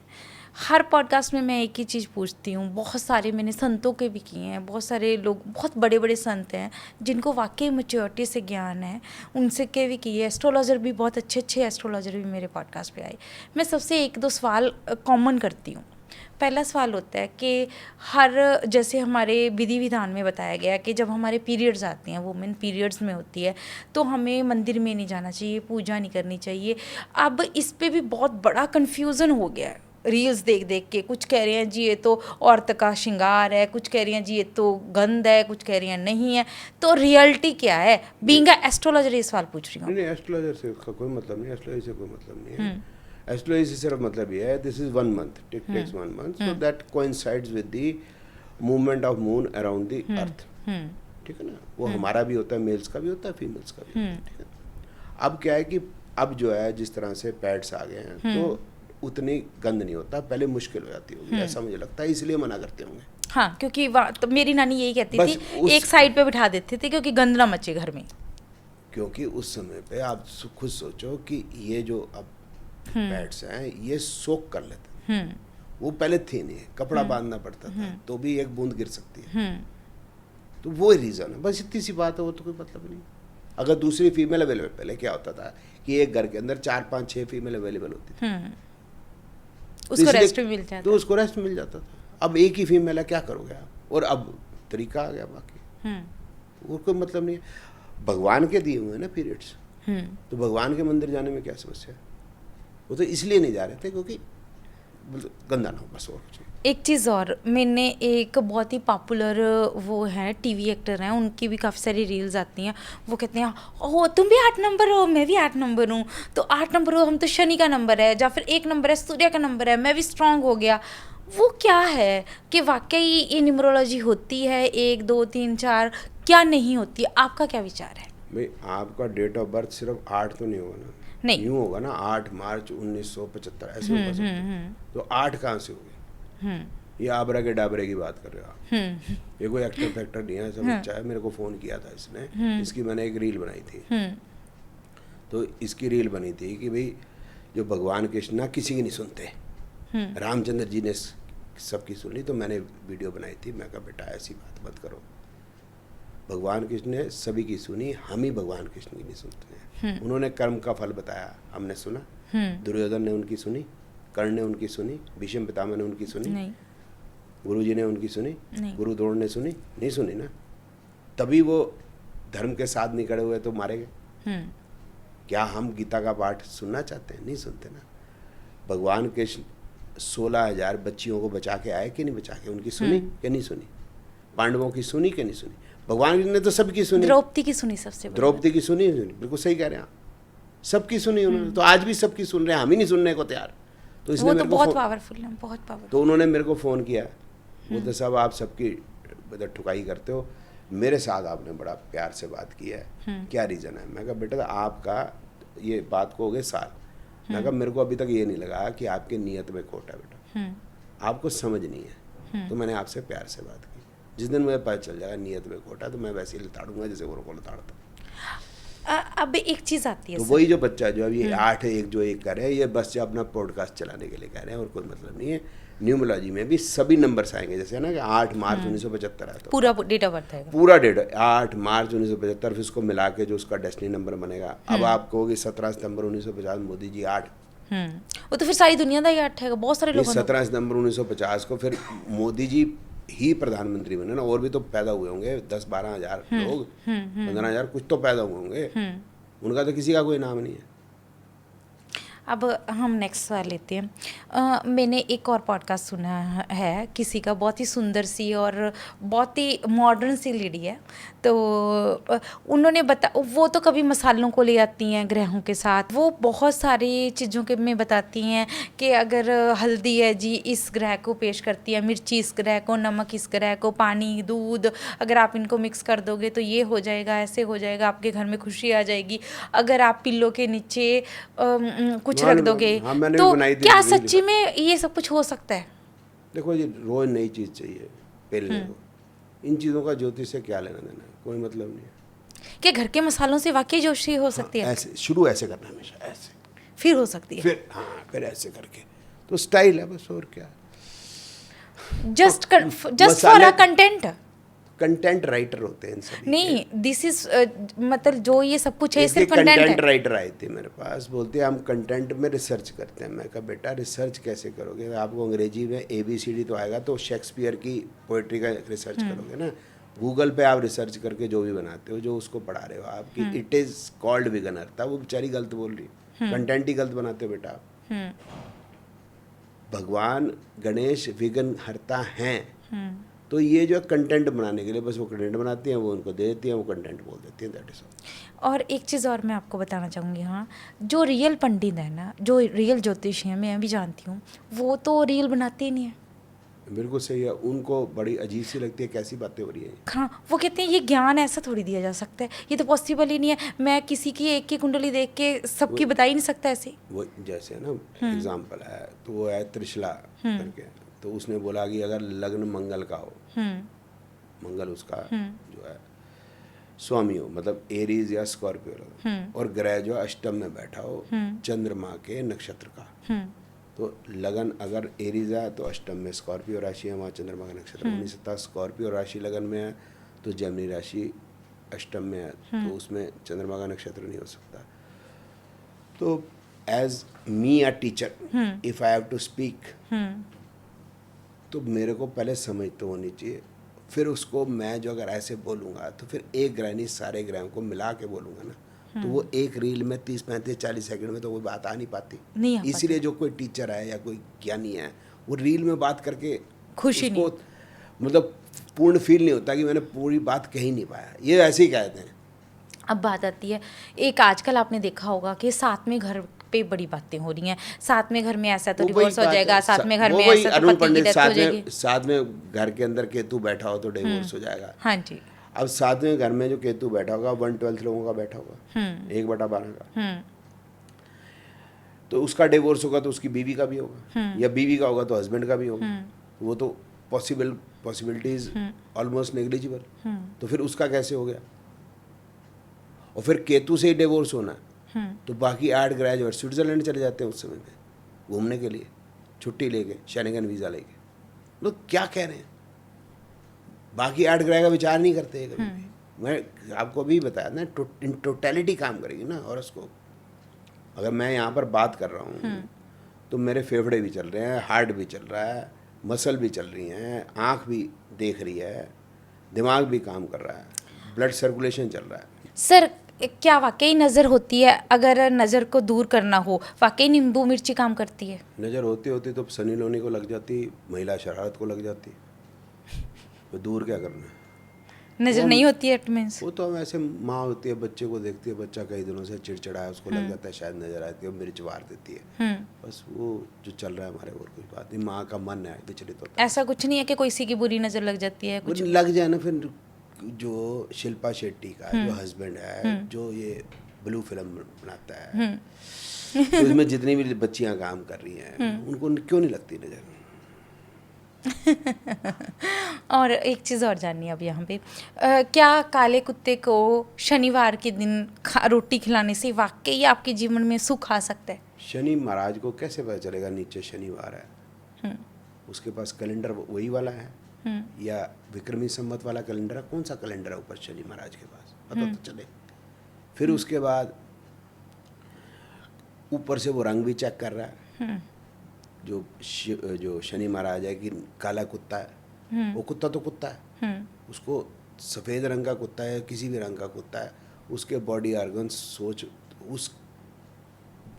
हर पॉडकास्ट में मैं एक ही चीज़ पूछती हूँ, बहुत सारे मैंने संतों के भी किए हैं, बहुत सारे लोग बहुत बड़े बड़े संत हैं जिनको वाकई मैच्योरिटी से ज्ञान है, उनसे के भी किए। एस्ट्रोलॉजर भी बहुत अच्छे अच्छे एस्ट्रोलॉजर भी मेरे पॉडकास्ट पे आए। मैं सबसे एक दो सवाल कॉमन करती हूँ। पहला सवाल होता है कि हर, जैसे हमारे विधि विधान में बताया गया कि जब हमारे पीरियड्स आती हैं, वुमेन पीरियड्स में होती है, तो हमें मंदिर में नहीं जाना चाहिए, पूजा नहीं करनी चाहिए। अब इस पे भी बहुत बड़ा कन्फ्यूज़न हो गया है रील्स देख देख के। कुछ कह रहे हैं जी ये तो औरत का श्रृंगार है, कुछ कह रही हैं जी ये तो गंध है, कुछ कह रही हैं नहीं है। तो रियलिटी क्या है? बीइंग अ एस्ट्रोलॉजर ये सवाल पूछ रही हूँ। नहीं, एस्ट्रोलॉजर से कोई मतलब नहीं, एस्ट्रोलॉजी से कोई मतलब नहीं है। एस्ट्रोलॉजी से सिर्फ मतलब ये है, this is 1 month, it takes 1 month, so that coincides with the movement of moon around the earth. ठीक है ना, वो हमारा भी होता है, मेल्स का भी होता है, फीमेल्स का भी होता है। ठीक है, अब क्या है कि अब जो है जिस तरह से पैड्स आ गए हैं, तो उतनी गंद नहीं होता, पहले मुश्किल हो जाती होगी, ऐसा मुझे लगता है, इसलिए मना करते होंगे। हाँ, क्योंकि तो मेरी नानी यही कहती थी, एक साइड पे बिठा देते थे क्योंकि गंद ना मचे घर में। क्योंकि उस समय पे आप खुद सोचो कि ये जो अब पैड्स हैं, ये सोक कर लेते हैं, वो पहले थे नहीं, कपड़ा बांधना पड़ता था, तो भी एक बूंद गिर सकती है। तो वो रीज़न है, बस इतनी सी बात है, वो तो कोई मतलब नहीं। अगर दूसरी फीमेल अवेलेबल, पहले क्या होता था कि एक घर के अंदर 4 5 6 फीमेल अवेलेबल होती थी, उसको रेस्ट मिल जाता, तो उसको रेस्ट मिल जाता था। अब एक ही फीमेल है, क्या करोगे आप? और अब तरीका आ गया बाकी, और कोई मतलब नहीं है। भगवान के दिए हुए हैं ना पीरियड्स, तो भगवान के मंदिर जाने में क्या समस्या है? वो तो इसलिए नहीं जा रहे थे क्योंकि गंदा ना हो, बस और कुछ। एक चीज़ और, मैंने एक बहुत ही पॉपुलर वो है टीवी एक्टर हैं, उनकी भी काफ़ी सारी रील्स आती हैं। वो कहते हैं ओह तुम भी 8 नंबर हो, मैं भी 8 नंबर हूँ, तो 8 नंबर हो, हम तो शनि का नंबर है, या फिर 1 नंबर है सूर्य का नंबर है, मैं भी स्ट्रांग हो गया। वो क्या है कि वाकई ये न्यूमरोलॉजी होती है 1 2 3 4, क्या नहीं होती? आपका क्या विचार है? भाई आपका डेट ऑफ बर्थ सिर्फ 8 तो नहीं होगा ना, नहीं यूँ होगा ना, 8 मार्च 1975 ऐसे होगा सब, तो 8 कहाँ से हो गए? ये आबरा के डाबरे की बात कर रहे हो आप। ये कोई एक्टर फैक्टर नहीं है, सब बच्चा है। मेरे को फ़ोन किया था इसने, इसकी मैंने एक रील बनाई थी, तो इसकी रील बनी थी कि भाई जो भगवान कृष्ण ना किसी की नहीं सुनते, रामचंद्र जी ने सबकी सुन ली, तो मैंने वीडियो बनाई थी। मैं कहा बेटा ऐसी बात मत करो, भगवान कृष्ण ने सभी की सुनी, हम ही भगवान कृष्ण की नहीं सुनते हैं। उन्होंने कर्म का फल बताया, हमने सुना। दुर्योधन ने उनकी सुनी, कर्ण ने उनकी सुनी, भीष्म पितामह ने उनकी सुनी, नहीं। गुरु जी ने उनकी सुनी, नहीं। गुरु द्रोण ने सुनी, नहीं सुनी ना, तभी वो धर्म के साथ नहीं खड़े हुए तो मारे गए। क्या हम गीता का पाठ सुनना चाहते हैं? नहीं सुनते ना। भगवान कृष्ण 16,000 बच्चियों को बचा के आए कि नहीं बचा के? उनकी सुनी कि नहीं सुनी? पांडवों की सुनी कि नहीं सुनी? भगवान ने तो सबकी सुनी। द्रौपदी की सुनी, सबसे द्रौपदी की सुनी, बिल्कुल सही कह रहे हैं आप, सबकी सुनी उन्होंने। तो आज भी सबकी सुन रहे हैं, हम ही नहीं सुनने को तैयार। तो इसलिए वो तो बहुत पावरफुल है, बहुत पावरफुल। तो उन्होंने मेरे को फ़ोन किया, बोलते साहब आप सबकी ठुकाई करते हो, मेरे साथ आपने बड़ा प्यार से बात की है, क्या रीज़न है? मैं कहा बेटा आपका ये बात को हो गए साल। मैं कहा मेरे को अभी तक ये नहीं लगा कि आपके नीयत में खोट है बेटा, आपको समझ नहीं है, तो मैंने आपसे प्यार से बात की। जिस दिन मुझे पता चल जाएगा नीयत में खोटा, तो मैं वैसे ही लताड़ूंगा जैसे वो को लताड़ता। अब एक चीज़ आती है, तो वही जो बच्चा जो अभी 8 1 जो 1 कर रहे हैं, ये बस जो अपना पॉडकास्ट चलाने के लिए कह रहे हैं, और कोई मतलब नहीं है। न्यूमरोलॉजी में भी सभी नंबर्स आएंगे, जैसे है ना कि 8 मार्च 1975 है, तो पूरा डेट ऑफ बर्थ है, पूरा डेट 8 मार्च 1975, फिर उसको मिला के जो उसका डेस्टिनी नंबर बनेगा। अब आप कहोगे 17 सितंबर 1950 मोदी जी 8, वो तो फिर सारी दुनिया का ही 8 है, बहुत सारे लोग। 17 सितंबर 1950 को फिर मोदी जी ही प्रधानमंत्री बने ना, और भी तो पैदा हुए होंगे 10-12 हज़ार लोग, 15 हज़ार कुछ तो पैदा हुए होंगे, उनका तो किसी का कोई नाम नहीं है। अब हम नेक्स्ट सवाल लेते हैं। मैंने एक और पॉडकास्ट सुना है किसी का, बहुत ही सुंदर सी और बहुत ही मॉडर्न सी लेडी है। तो उन्होंने वो तो कभी मसालों को ले आती हैं ग्रहों के साथ, वो बहुत सारी चीज़ों के में बताती हैं कि अगर हल्दी है जी इस ग्रह को पेश करती है, मिर्ची इस ग्रह को, नमक इस ग्रह को, पानी, दूध, अगर आप इनको मिक्स कर दोगे तो ये हो जाएगा, ऐसे हो जाएगा, आपके घर में खुशी आ जाएगी। अगर आप पिल्लो के नीचे कुछ रख दोगे हाँ, मैंने तो भी बनाई थी क्या रील। सच्ची में ये सब कुछ हो सकता है? देखो जी, रोज नई चीज़ चाहिए पहले को, इन चीज़ों का ज्योतिष से क्या लेना देना है, कोई मतलब नहीं है। क्या घर के मसालों से वाकई जोशी हो सकती है? ऐसे शुरू ऐसे करना है हमेशा, ऐसे फिर हो सकती है? फिर हाँ, फिर ऐसे करके तो स्टाइल है बस, और क्या। Just for a content? Content writer होते हैं इन सभी नहीं, दिस इज मतलब जो ये सब कुछ है इसके सिर्फ कंटेंट कंटेंट है। राइटर आए थे मेरे पास, बोलते हैं हम कंटेंट में रिसर्च करते हैं। मैं कहा बेटा रिसर्च कैसे करोगे, आपको अंग्रेजी में ABCD तो आएगा, तो शेक्सपियर की पोइट्री का रिसर्च करोगे ना। गूगल पे आप रिसर्च करके जो भी बनाते हो, जो उसको पढ़ा रहे हो आप कि इट इज़ कॉल्ड विगनर था, वो बेचारी गलत बोल रही, कंटेंट ही गलत बनाते हो बेटा आप। भगवान गणेश विघ्न हरता हैं, तो ये जो कंटेंट बनाने के लिए बस वो कंटेंट बनाती हैं, वो उनको दे देती हैं, वो कंटेंट बोल देती हैं, दैट इज ऑल। और एक चीज़ और मैं आपको बताना चाहूँगी, हाँ, जो रियल पंडित है ना, जो रियल ज्योतिषी हैं, मैं भी जानती हूँ, वो तो रील बनाते ही नहीं है। बिल्कुल सही है, उनको बड़ी अजीब सी लगती है, कैसी बातें हो रही हैं। हाँ, वो कहते हैं ये ज्ञान ऐसा थोड़ी दिया जा सकता है, ये तो पॉसिबल ही नहीं है, मैं किसी की एक की कुंडली देख के सबकी बता ही नहीं सकता ऐसे। वो जैसे है ना, एग्जाम्पल है तो वो है त्रिशला करके, तो उसने बोला कि अगर लग्न मंगल का हो, मंगल उसका जो है स्वामी हो, मतलब एरीज या स्कॉर्पियो, और ग्रह जो अष्टम में बैठा हो चंद्रमा के नक्षत्र का, तो लगन अगर एरीज है तो अष्टम में स्कॉर्पियो राशि है, वहाँ चंद्रमा का नक्षत्र हो नहीं सकता। स्कॉर्पियो राशि लगन में है तो जेमिनी राशि अष्टम में है, तो उसमें चंद्रमा का नक्षत्र नहीं हो सकता। तो as me a teacher, if I have to speak, तो मेरे को पहले समझ तो होनी चाहिए, फिर उसको मैं जो अगर ऐसे बोलूँगा तो फिर एक ग्रह नहीं सारे ग्रहों को मिला के बोलूँगा ना, तो वो एक रील में 30, 35, 40 सेकंड में तो वो बात आ नहीं पाती। इसीलिए जो कोई टीचर है या कोई ज्ञानी है, वो रील में बात करके खुशी नहीं, मतलब पूर्ण फील नहीं होता कि मैंने पूरी बात कह नहीं पाया, ये ऐसे ही कहते हैं। अब बात आती है, एक आजकल आपने देखा होगा कि साथ में घर पे बड़ी बातें हो रही हैं, साथ में घर में ऐसा तो डिवोर्स हो जाएगा, साथ में घर में ऐसा तो पति की डेथ हो जाएगी, साथ में घर के अंदर केतु बैठा हो तो डिवोर्स हो जाएगा। हाँ जी। अब साथ में घर में जो केतु बैठा होगा 1/12 लोगों का बैठा होगा, 1/12 का, तो उसका डिवोर्स होगा तो उसकी बीवी का भी होगा, या बीवी का होगा तो हस्बैंड का भी होगा, वो तो पॉसिबिलिटीज ऑलमोस्ट नेग्लिजिबल। तो फिर उसका कैसे हो गया? और फिर केतु से ही डिवोर्स होना, तो बाकी 8 ग्रह जो है स्विट्जरलैंड चले जाते हैं उस समय में घूमने के लिए, छुट्टी लेके, शेंगेन वीज़ा लेके। लोग क्या कह रहे हैं, बाकी 8 ग्रह का विचार नहीं करते कभी भी। मैं आपको अभी बताया ना, इन टोटलिटी काम करेगी ना हॉरोस्कोप। अगर मैं यहाँ पर बात कर रहा हूँ तो मेरे फेफड़े भी चल रहे हैं, हार्ट भी चल रहा है, मसल भी चल रही हैं, आँख भी देख रही है, दिमाग भी काम कर रहा है, ब्लड सर्कुलेशन चल रहा है। सर, क्या वाकई नज़र होती है? अगर नज़र को दूर करना हो, वाकई नींबू मिर्ची काम करती है? नज़र होती होती तो सनी लोनी को लग जाती, महिला शरारत को लग जाती, तो दूर क्या करना है? नज़र नहीं होती है इट मीन्स? वो तो हम ऐसे, माँ होती है बच्चे को देखती है, बच्चा कई दिनों से चिड़चिड़ा है, उसको लग जाता है शायद नज़र आती है, मिर्च वार देती है, बस वो जो चल रहा है हमारे, और कुछ बात नहीं। माँ का मन है विचलित होता है। ऐसा कुछ नहीं है कि कोई सी की बुरी नज़र लग जाती है कुछ? लग जाए ना, फिर जो शिल्पा शेट्टी का जो हस्बैंड है, जो ये ब्लू फिल्म बनाता है, तो इसमें जितनी भी बच्चियां काम कर रही हैं उनको क्यों नहीं लगती नज़र? और एक चीज़ और जाननी है अब यहाँ पे, क्या काले कुत्ते को शनिवार के दिन रोटी खिलाने से वाकई आपके जीवन में सुख आ सकता है? शनि महाराज को कैसे पता चलेगा नीचे शनिवार है? उसके पास कैलेंडर वही वाला है या विक्रमी संवत वाला कैलेंडर है? कौन सा कैलेंडर है ऊपर शनि महाराज के पास, पता तो चले। फिर उसके बाद ऊपर से वो रंग भी चेक कर रहा है, जो शनि महाराज है कि काला कुत्ता है, वो कुत्ता तो कुत्ता है, उसको सफ़ेद रंग का कुत्ता है, किसी भी रंग का कुत्ता है, उसके बॉडी ऑर्गन्स सोच, उस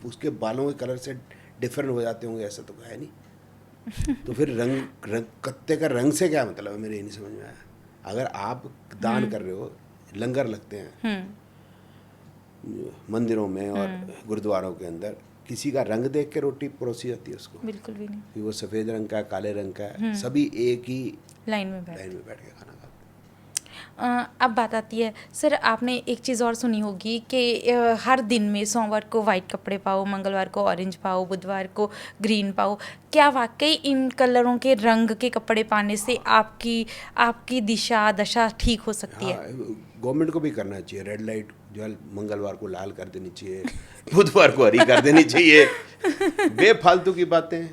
उसके बालों के कलर से डिफरेंट हो जाते होंगे, ऐसा तो है नहीं। तो फिर रंग कत्ते का रंग से क्या मतलब है, मेरे ये नहीं समझ में आया। अगर आप दान कर रहे हो, लंगर लगते हैं मंदिरों में और गुरुद्वारों के अंदर, किसी का रंग देख के रोटी परोसी जाती है उसको? बिल्कुल भी नहीं। कि वो सफ़ेद रंग का है, काले रंग का है, सभी एक ही लाइन में बैठ लाइन में बैठ के खाना खाते हैं। अब बात आती है सर, आपने एक चीज़ और सुनी होगी कि हर दिन में सोमवार को वाइट कपड़े पाओ, मंगलवार को ऑरेंज पाओ, बुधवार को ग्रीन पाओ। क्या वाकई इन कलरों के रंग के कपड़े पाने से आपकी दिशा दशा ठीक हो सकती है? हाँ, गवर्नमेंट को भी करना चाहिए। रेड लाइट जो है मंगलवार को लाल कर देनी चाहिए, बुधवार को हरी कर देनी चाहिए। बेफालतू की बातें,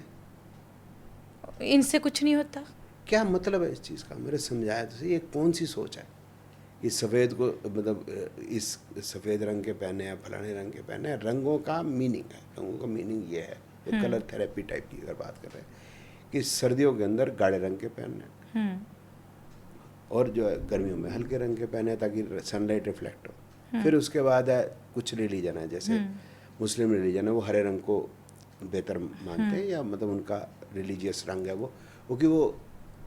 इनसे कुछ नहीं होता? क्या मतलब है इस चीज़ का? मेरे समझाया तो सही, ये कौन सी सोच है? इस सफ़ेद को मतलब इस सफ़ेद रंग के पहने या फलाने रंग के पहने, रंगों का मीनिंग है। रंगों का मीनिंग ये है, ये कलर थेरेपी टाइप की अगर बात कर रहे हैं कि सर्दियों के अंदर गाढ़े रंग के पहनने और जो है गर्मियों में हल्के रंग के पहने ताकि सनलाइट रिफ्लेक्ट हो। फिर उसके बाद है कुछ रिलीजन है, जैसे मुस्लिम रिलीजन है, वो हरे रंग को बेहतर मानते हैं, या मतलब उनका रिलीजियस रंग है वो, क्योंकि वो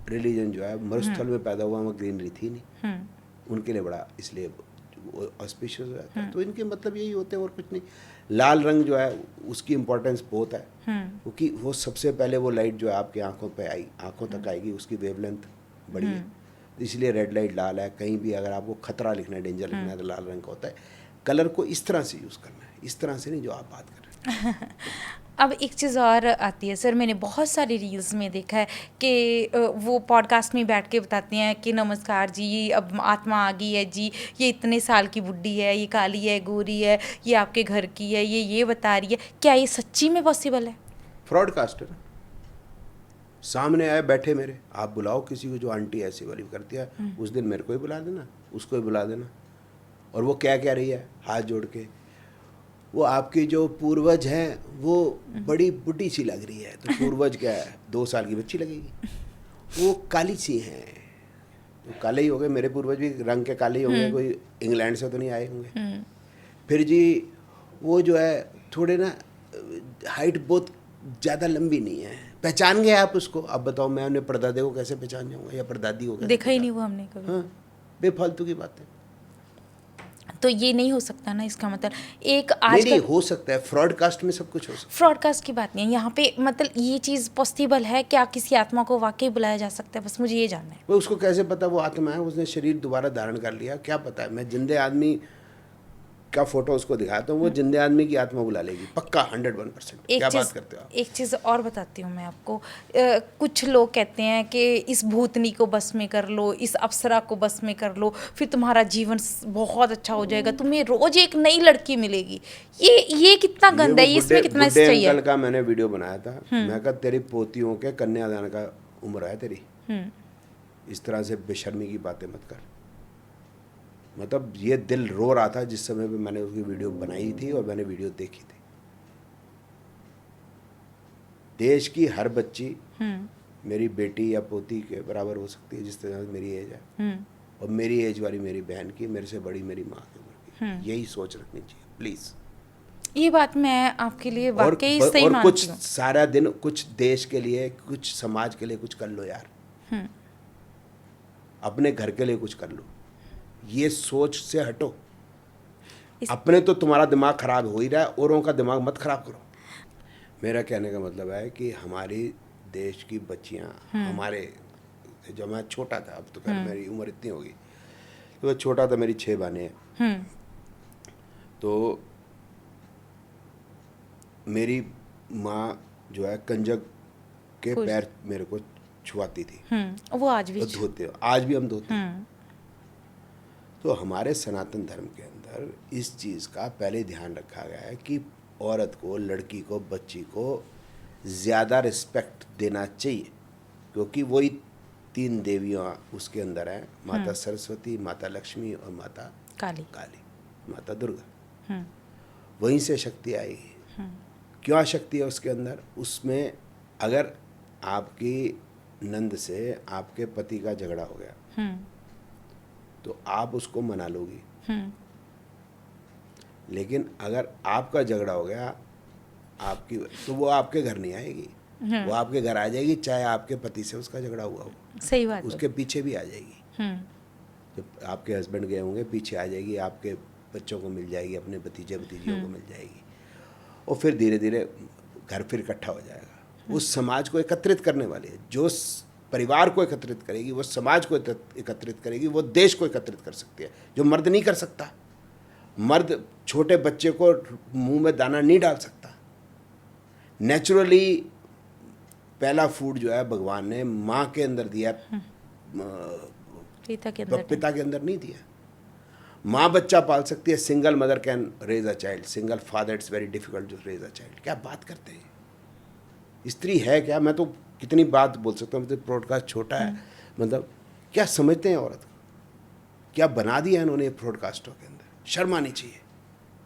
रिलीजन जो है मरुस्थल में पैदा हुआ, वहाँ ग्रीनरी थी नहीं, उनके लिए बड़ा इसलिए ऑस्पिशियस हो जाता है। तो इनके मतलब यही होते हैं और कुछ नहीं। लाल रंग जो है उसकी इम्पोर्टेंस बहुत है, क्योंकि वो सबसे पहले वो लाइट जो है आपकी आंखों पे आई, आंखों तक आएगी, उसकी वेवलेंथ बड़ी है, इसलिए रेड लाइट लाल है। कहीं भी अगर आपको खतरा लिखना है, डेंजर लिखना है, तो लाल रंग का होता है। कलर को इस तरह से यूज़ करना है, इस तरह से नहीं जो आप बात कर रहे हैं। अब एक चीज़ और आती है सर, मैंने बहुत सारी रील्स में देखा है कि वो पॉडकास्ट में बैठ के बताते हैं कि नमस्कार जी, ये अब आत्मा आ गई है जी, ये इतने साल की बुड्ढी है, ये काली है, गोरी है, ये आपके घर की है, ये बता रही है। क्या ये सच्ची में पॉसिबल है? फ्रॉडकास्टर सामने आए बैठे मेरे, आप बुलाओ किसी को जो आंटी ऐसी वाली करती है, उस दिन मेरे को ही बुला देना, उसको ही बुला देना। और वो क्या कह रही है हाथ जोड़ के, वो आपकी जो पूर्वज हैं वो बड़ी बुढ़ी सी लग रही है। तो पूर्वज क्या है, 2 साल की बच्ची लगेगी? वो काली सी हैं, तो काले ही हो गए, मेरे पूर्वज भी रंग के काले ही होंगे, कोई इंग्लैंड से तो नहीं आए होंगे। फिर जी वो जो है थोड़े ना हाइट बहुत ज़्यादा लंबी नहीं है, पहचान गए आप उसको? अब बताओ मैं उन्हें परदादे को कैसे पहचान जाऊँगा, या परदादी को कैसे देखा ही नहीं वो हमने कभी। हाँ, बेफालतू की बातें। तो ये नहीं हो सकता ना, इसका मतलब एक नहीं आज हो सकता है, फ्रॉडकास्ट में सब कुछ हो सकता है। फ्रॉडकास्ट की बात नहीं है यहाँ पे, मतलब ये चीज़ पॉसिबल है, क्या किसी आत्मा को वाकई बुलाया जा सकता है? बस मुझे ये जानना है। वो उसको कैसे पता वो आत्मा है? उसने शरीर दोबारा धारण कर लिया, क्या पता है? मैं जिंदे आदमी का फोटो उसको दिखाता हूँ, वो जिंदे आदमी की आत्मा बुला लेगी पक्का, 101%। क्या बात करते हो आप? एक चीज़ और बताती हूँ मैं आपको। कुछ लोग कहते हैं कि इस भूतनी को बस में कर लो, इस अप्सरा को बस में कर लो, फिर तुम्हारा जीवन बहुत अच्छा हो जाएगा, तुम्हें रोज एक नई लड़की मिलेगी। ये कितना गंदा है, वो इसमें कितना बुड्ढे सही है? अंकल का मैंने वीडियो बनाया था, मैं कहा तेरी पोतियों के कन्यादान का उम्र है तेरी, इस तरह से बेशर्मी की बातें मत कर। मतलब ये दिल रो रहा था जिस समय पे मैंने उसकी वीडियो बनाई थी और मैंने वीडियो देखी थी। देश की हर बच्ची मेरी बेटी या पोती के बराबर हो सकती है, जिस तरह से मेरी एज है, और मेरी एज वाली मेरी बहन की मेरे से बड़ी मेरी माँ की उम्र की। यही सोच रखनी चाहिए प्लीज़। ये बात मैं आपके लिए वाकई सही और मानती कुछ हूँ। सारा दिन कुछ देश के लिए, कुछ समाज के लिए कुछ कर लो यार, अपने घर के लिए कुछ कर लो। ये सोच से हटो। अपने तो तुम्हारा दिमाग खराब हो ही रहा है, औरों का दिमाग मत खराब करो। मेरा कहने का मतलब है कि हमारी देश की बच्चियां, हमारे, जब मैं छोटा था, अब तो खैर मेरी उम्र इतनी होगी, तो मैं छोटा था, मेरी 6 बहनें हैं, तो मेरी माँ जो है कंजक के पैर मेरे को छुआती थी। वो आज भी तो धोते, आज भी हम धोते हैं। तो हमारे सनातन धर्म के अंदर इस चीज़ का पहले ध्यान रखा गया है कि औरत को, लड़की को, बच्ची को ज़्यादा रिस्पेक्ट देना चाहिए, क्योंकि वही 3 देवियाँ उसके अंदर हैं, माता सरस्वती, माता लक्ष्मी और माता काली, माता दुर्गा। वहीं से शक्ति आएगी। क्या शक्ति है उसके अंदर? उसमें अगर आपकी नंद से आपके पति का झगड़ा हो गया तो आप उसको मना लोगी, लेकिन अगर आपका झगड़ा हो गया आपकी, तो वो आपके घर नहीं आएगी, वो आपके घर आ जाएगी, चाहे आपके पति से उसका झगड़ा हुआ हो, सही बात उसके पीछे भी आ जाएगी। है। जब आपके हस्बैंड गए होंगे पीछे आ जाएगी, आपके बच्चों को मिल जाएगी, अपने भतीजे भतीजियों को मिल जाएगी, और फिर धीरे धीरे घर फिर इकट्ठा हो जाएगा। उस समाज को एकत्रित करने वाली है, जो परिवार को एकत्रित करेगी, वो समाज को एकत्रित करेगी, वो देश को एकत्रित कर सकती है, जो मर्द नहीं कर सकता। मर्द छोटे बच्चे को मुंह में दाना नहीं डाल सकता। नेचुरली पहला फूड जो है भगवान ने माँ के अंदर दिया, पिता के अंदर नहीं दिया। माँ बच्चा पाल सकती है, single mother can raise a child, single father it's very difficult to raise a child. क्या बात करते हैं, स्त्री है क्या? मैं तो कितनी बात बोल सकता हूँ, मतलब ब्रॉडकास्ट छोटा है, मतलब क्या समझते हैं औरत को, क्या बना दिया इन्होंने ब्रॉडकास्टों के अंदर। शर्म आनी चाहिए।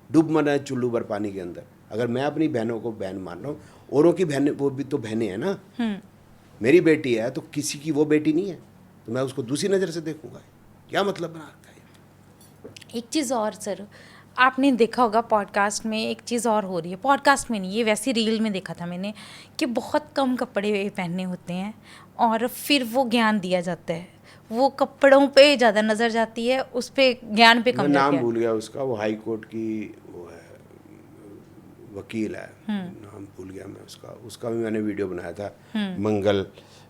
डूब मरना है चुल्लू भर पानी के अंदर। अगर मैं अपनी बहनों को बहन मान रहा हूँ, औरों की बहनें, वो भी तो बहनें हैं ना। मेरी बेटी है तो किसी की वो बेटी नहीं है, तो मैं उसको दूसरी नज़र से देखूंगा। क्या मतलब बना रखा है। एक चीज़ और सर, आपने देखा होगा पॉडकास्ट में एक चीज़ और हो रही है, पॉडकास्ट में नहीं, ये वैसी रील में देखा था मैंने, कि बहुत कम कपड़े पहनने होते हैं और फिर वो ज्ञान दिया जाता है। वो कपड़ों पे ज़्यादा नज़र जाती है, उस पे ज्ञान पे कम मैं जाती नाम है। भूल गया उसका, वो हाई कोर्ट की वो है, वकील है, नाम भूल गया मैं उसका भी मैंने वीडियो बनाया था। मंगल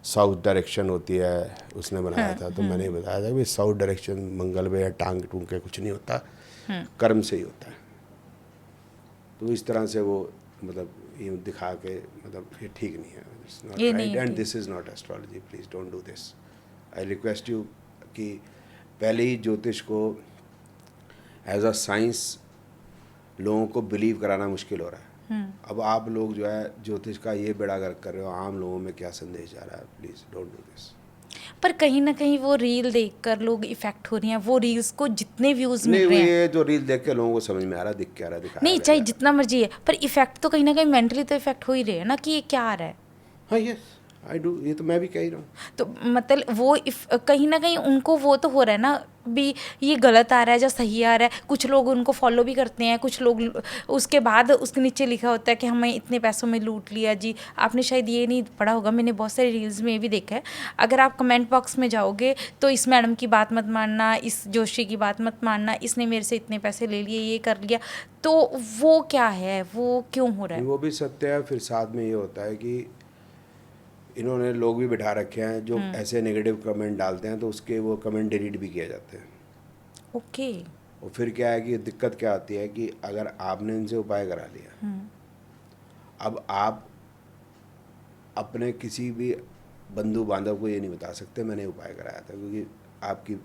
साउथ डायरेक्शन होती है, उसने बनाया था। तो मैंने बताया था कि साउथ डायरेक्शन मंगल में या टांग टूंग के कुछ नहीं होता, कर्म से ही होता है। तो इस तरह से वो मतलब ये दिखा के, मतलब ये ठीक नहीं है, it's not right and this is not astrology, please don't do this. I request you कि पहले ही ज्योतिष को एज अ साइंस लोगों को बिलीव कराना मुश्किल हो रहा है। अब आप लोग जो है ज्योतिष का ये बेड़ा गर्क कर रहे हो, आम लोगों में क्या संदेश जा रहा है, प्लीज़ डोंट डू दिस। पर कहीं ना कहीं वो रील देखकर लोग इफेक्ट हो रही हैं, वो रील्स को जितने व्यूज मिल रहे नहीं, हैं, ये जो रील देख के लोगों को समझ में आ रहा है, दिख क्या रहा है, दिखाया नहीं चाहे जितना मर्जी है, पर इफेक्ट तो कहीं ना कहीं मेंटली तो इफेक्ट हो ही रहे हैं ना, कि ये क्या आ रहा है। हाँ यस आई डू, ये तो मैं भी कह ही रहा हूँ। तो मतलब वो कहीं ना कहीं उनको वो तो हो रहा है ना भी, ये गलत आ रहा है या सही आ रहा है। कुछ लोग उनको फॉलो भी करते हैं, कुछ लोग उसके बाद उसके नीचे लिखा होता है कि हमें इतने पैसों में लूट लिया जी। आपने शायद ये नहीं पढ़ा होगा, मैंने बहुत सारी रील्स में भी देखा है, अगर आप कमेंट बॉक्स में जाओगे तो इस मैडम की बात मत मानना, इस जोशी की बात मत मानना, इसने मेरे से इतने पैसे ले लिए, ये कर लिया। तो वो क्या है, वो क्यों हो रहा है? वो भी सत्य है। फिर साथ में ये होता है कि इन्होंने लोग भी बिठा रखे हैं जो ऐसे नेगेटिव कमेंट डालते हैं, तो उसके वो कमेंट डिलीट भी किए जाते हैं। ओके। और फिर क्या है कि दिक्कत क्या आती है कि अगर आपने इनसे उपाय करा लिया, अब आप अपने किसी भी बंधु बांधव को ये नहीं बता सकते मैंने उपाय कराया था, क्योंकि आपकी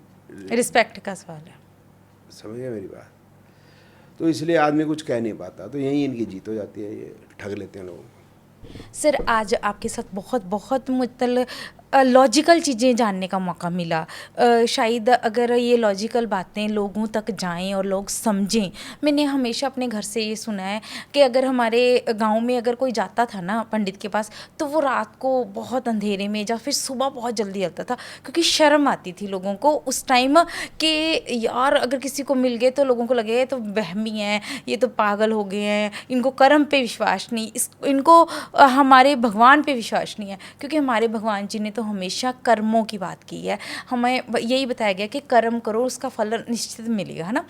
रिस्पेक्ट का सवाल है। समझ गए मेरी बात। तो इसलिए आदमी कुछ कह नहीं पाता, तो यहीं इनकी जीत हो जाती है, ये ठग लेते हैं लोगों को। सर आज आपके साथ बहुत बहुत मतलब लॉजिकल चीज़ें जानने का मौका मिला। शायद अगर ये लॉजिकल बातें लोगों तक जाएं और लोग समझें। मैंने हमेशा अपने घर से ये सुना है कि अगर हमारे गांव में अगर कोई जाता था ना पंडित के पास, तो वो रात को बहुत अंधेरे में या फिर सुबह बहुत जल्दी आता था, क्योंकि शर्म आती थी लोगों को उस टाइम कि यार अगर किसी को मिल गए तो लोगों को लगे ये तो वहमी है, ये तो पागल हो गए हैं, इनको कर्म पे विश्वास नहीं, इनको हमारे भगवान पे विश्वास नहीं है। क्योंकि हमारे भगवान जी ने तो हमेशा कर्मों की बात की है, हमें यही बताया गया कि कर्म करो उसका फल निश्चित मिलेगा, है ना।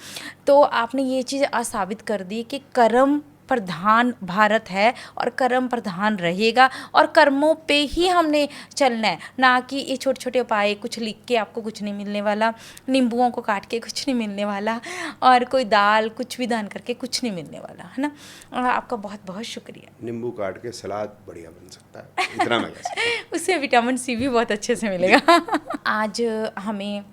तो आपने ये चीज़ आज साबित कर दी कि कर्म प्रधान भारत है और कर्म प्रधान रहेगा, और कर्मों पे ही हमने चलना है, ना कि ये छोटे छोटे उपाय कुछ लिख के आपको कुछ नहीं मिलने वाला, नींबुओं को काट के कुछ नहीं मिलने वाला, और कोई दाल कुछ भी दान करके कुछ नहीं मिलने वाला, है ना। आपका बहुत बहुत शुक्रिया। नींबू काट के सलाद बढ़िया बन सकता है, इतना मैं कह सकता हूँ। उससे विटामिन सी भी बहुत अच्छे से मिलेगा। आज हमें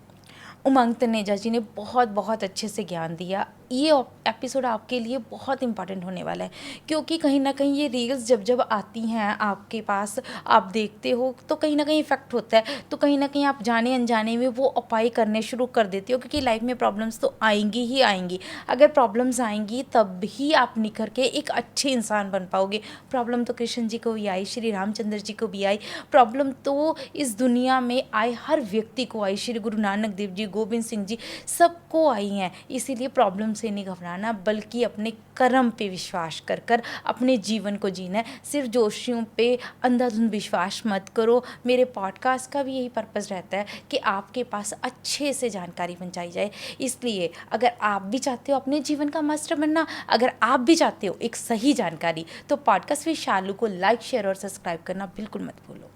उमंग तनेजा जी ने बहुत बहुत अच्छे से ज्ञान दिया। ये एपिसोड आपके लिए बहुत इंपॉर्टेंट होने वाला है, क्योंकि कहीं ना कहीं ये रील्स जब जब आती हैं आपके पास, आप देखते हो तो कहीं ना कहीं इफेक्ट होता है, तो कहीं ना कहीं आप जाने अनजाने में वो उपाय करने शुरू कर देते हो, क्योंकि लाइफ में प्रॉब्लम्स तो आएंगी ही आएंगी। अगर प्रॉब्लम्स आएंगी तब ही आप निखर के एक अच्छे इंसान बन पाओगे। प्रॉब्लम तो कृष्ण जी को भी आई, श्री रामचंद्र जी को भी आई, प्रॉब्लम तो इस दुनिया में आए हर व्यक्ति को आई, श्री गुरु नानक देव जी, गोविंद सिंह जी, सबको आई हैं। इसीलिए प्रॉब्लम से नहीं घबराना, बल्कि अपने कर्म पे विश्वास कर कर अपने जीवन को जीना है। सिर्फ जोशियों पे अंधाधुंध विश्वास मत करो। मेरे पॉडकास्ट का भी यही पर्पस रहता है कि आपके पास अच्छे से जानकारी पहुंचाई जाए। इसलिए अगर आप भी चाहते हो अपने जीवन का मास्टर बनना, अगर आप भी चाहते हो एक सही जानकारी, तो पॉडकास्ट विद शालू को लाइक, शेयर और सब्सक्राइब करना बिल्कुल मत भूलो।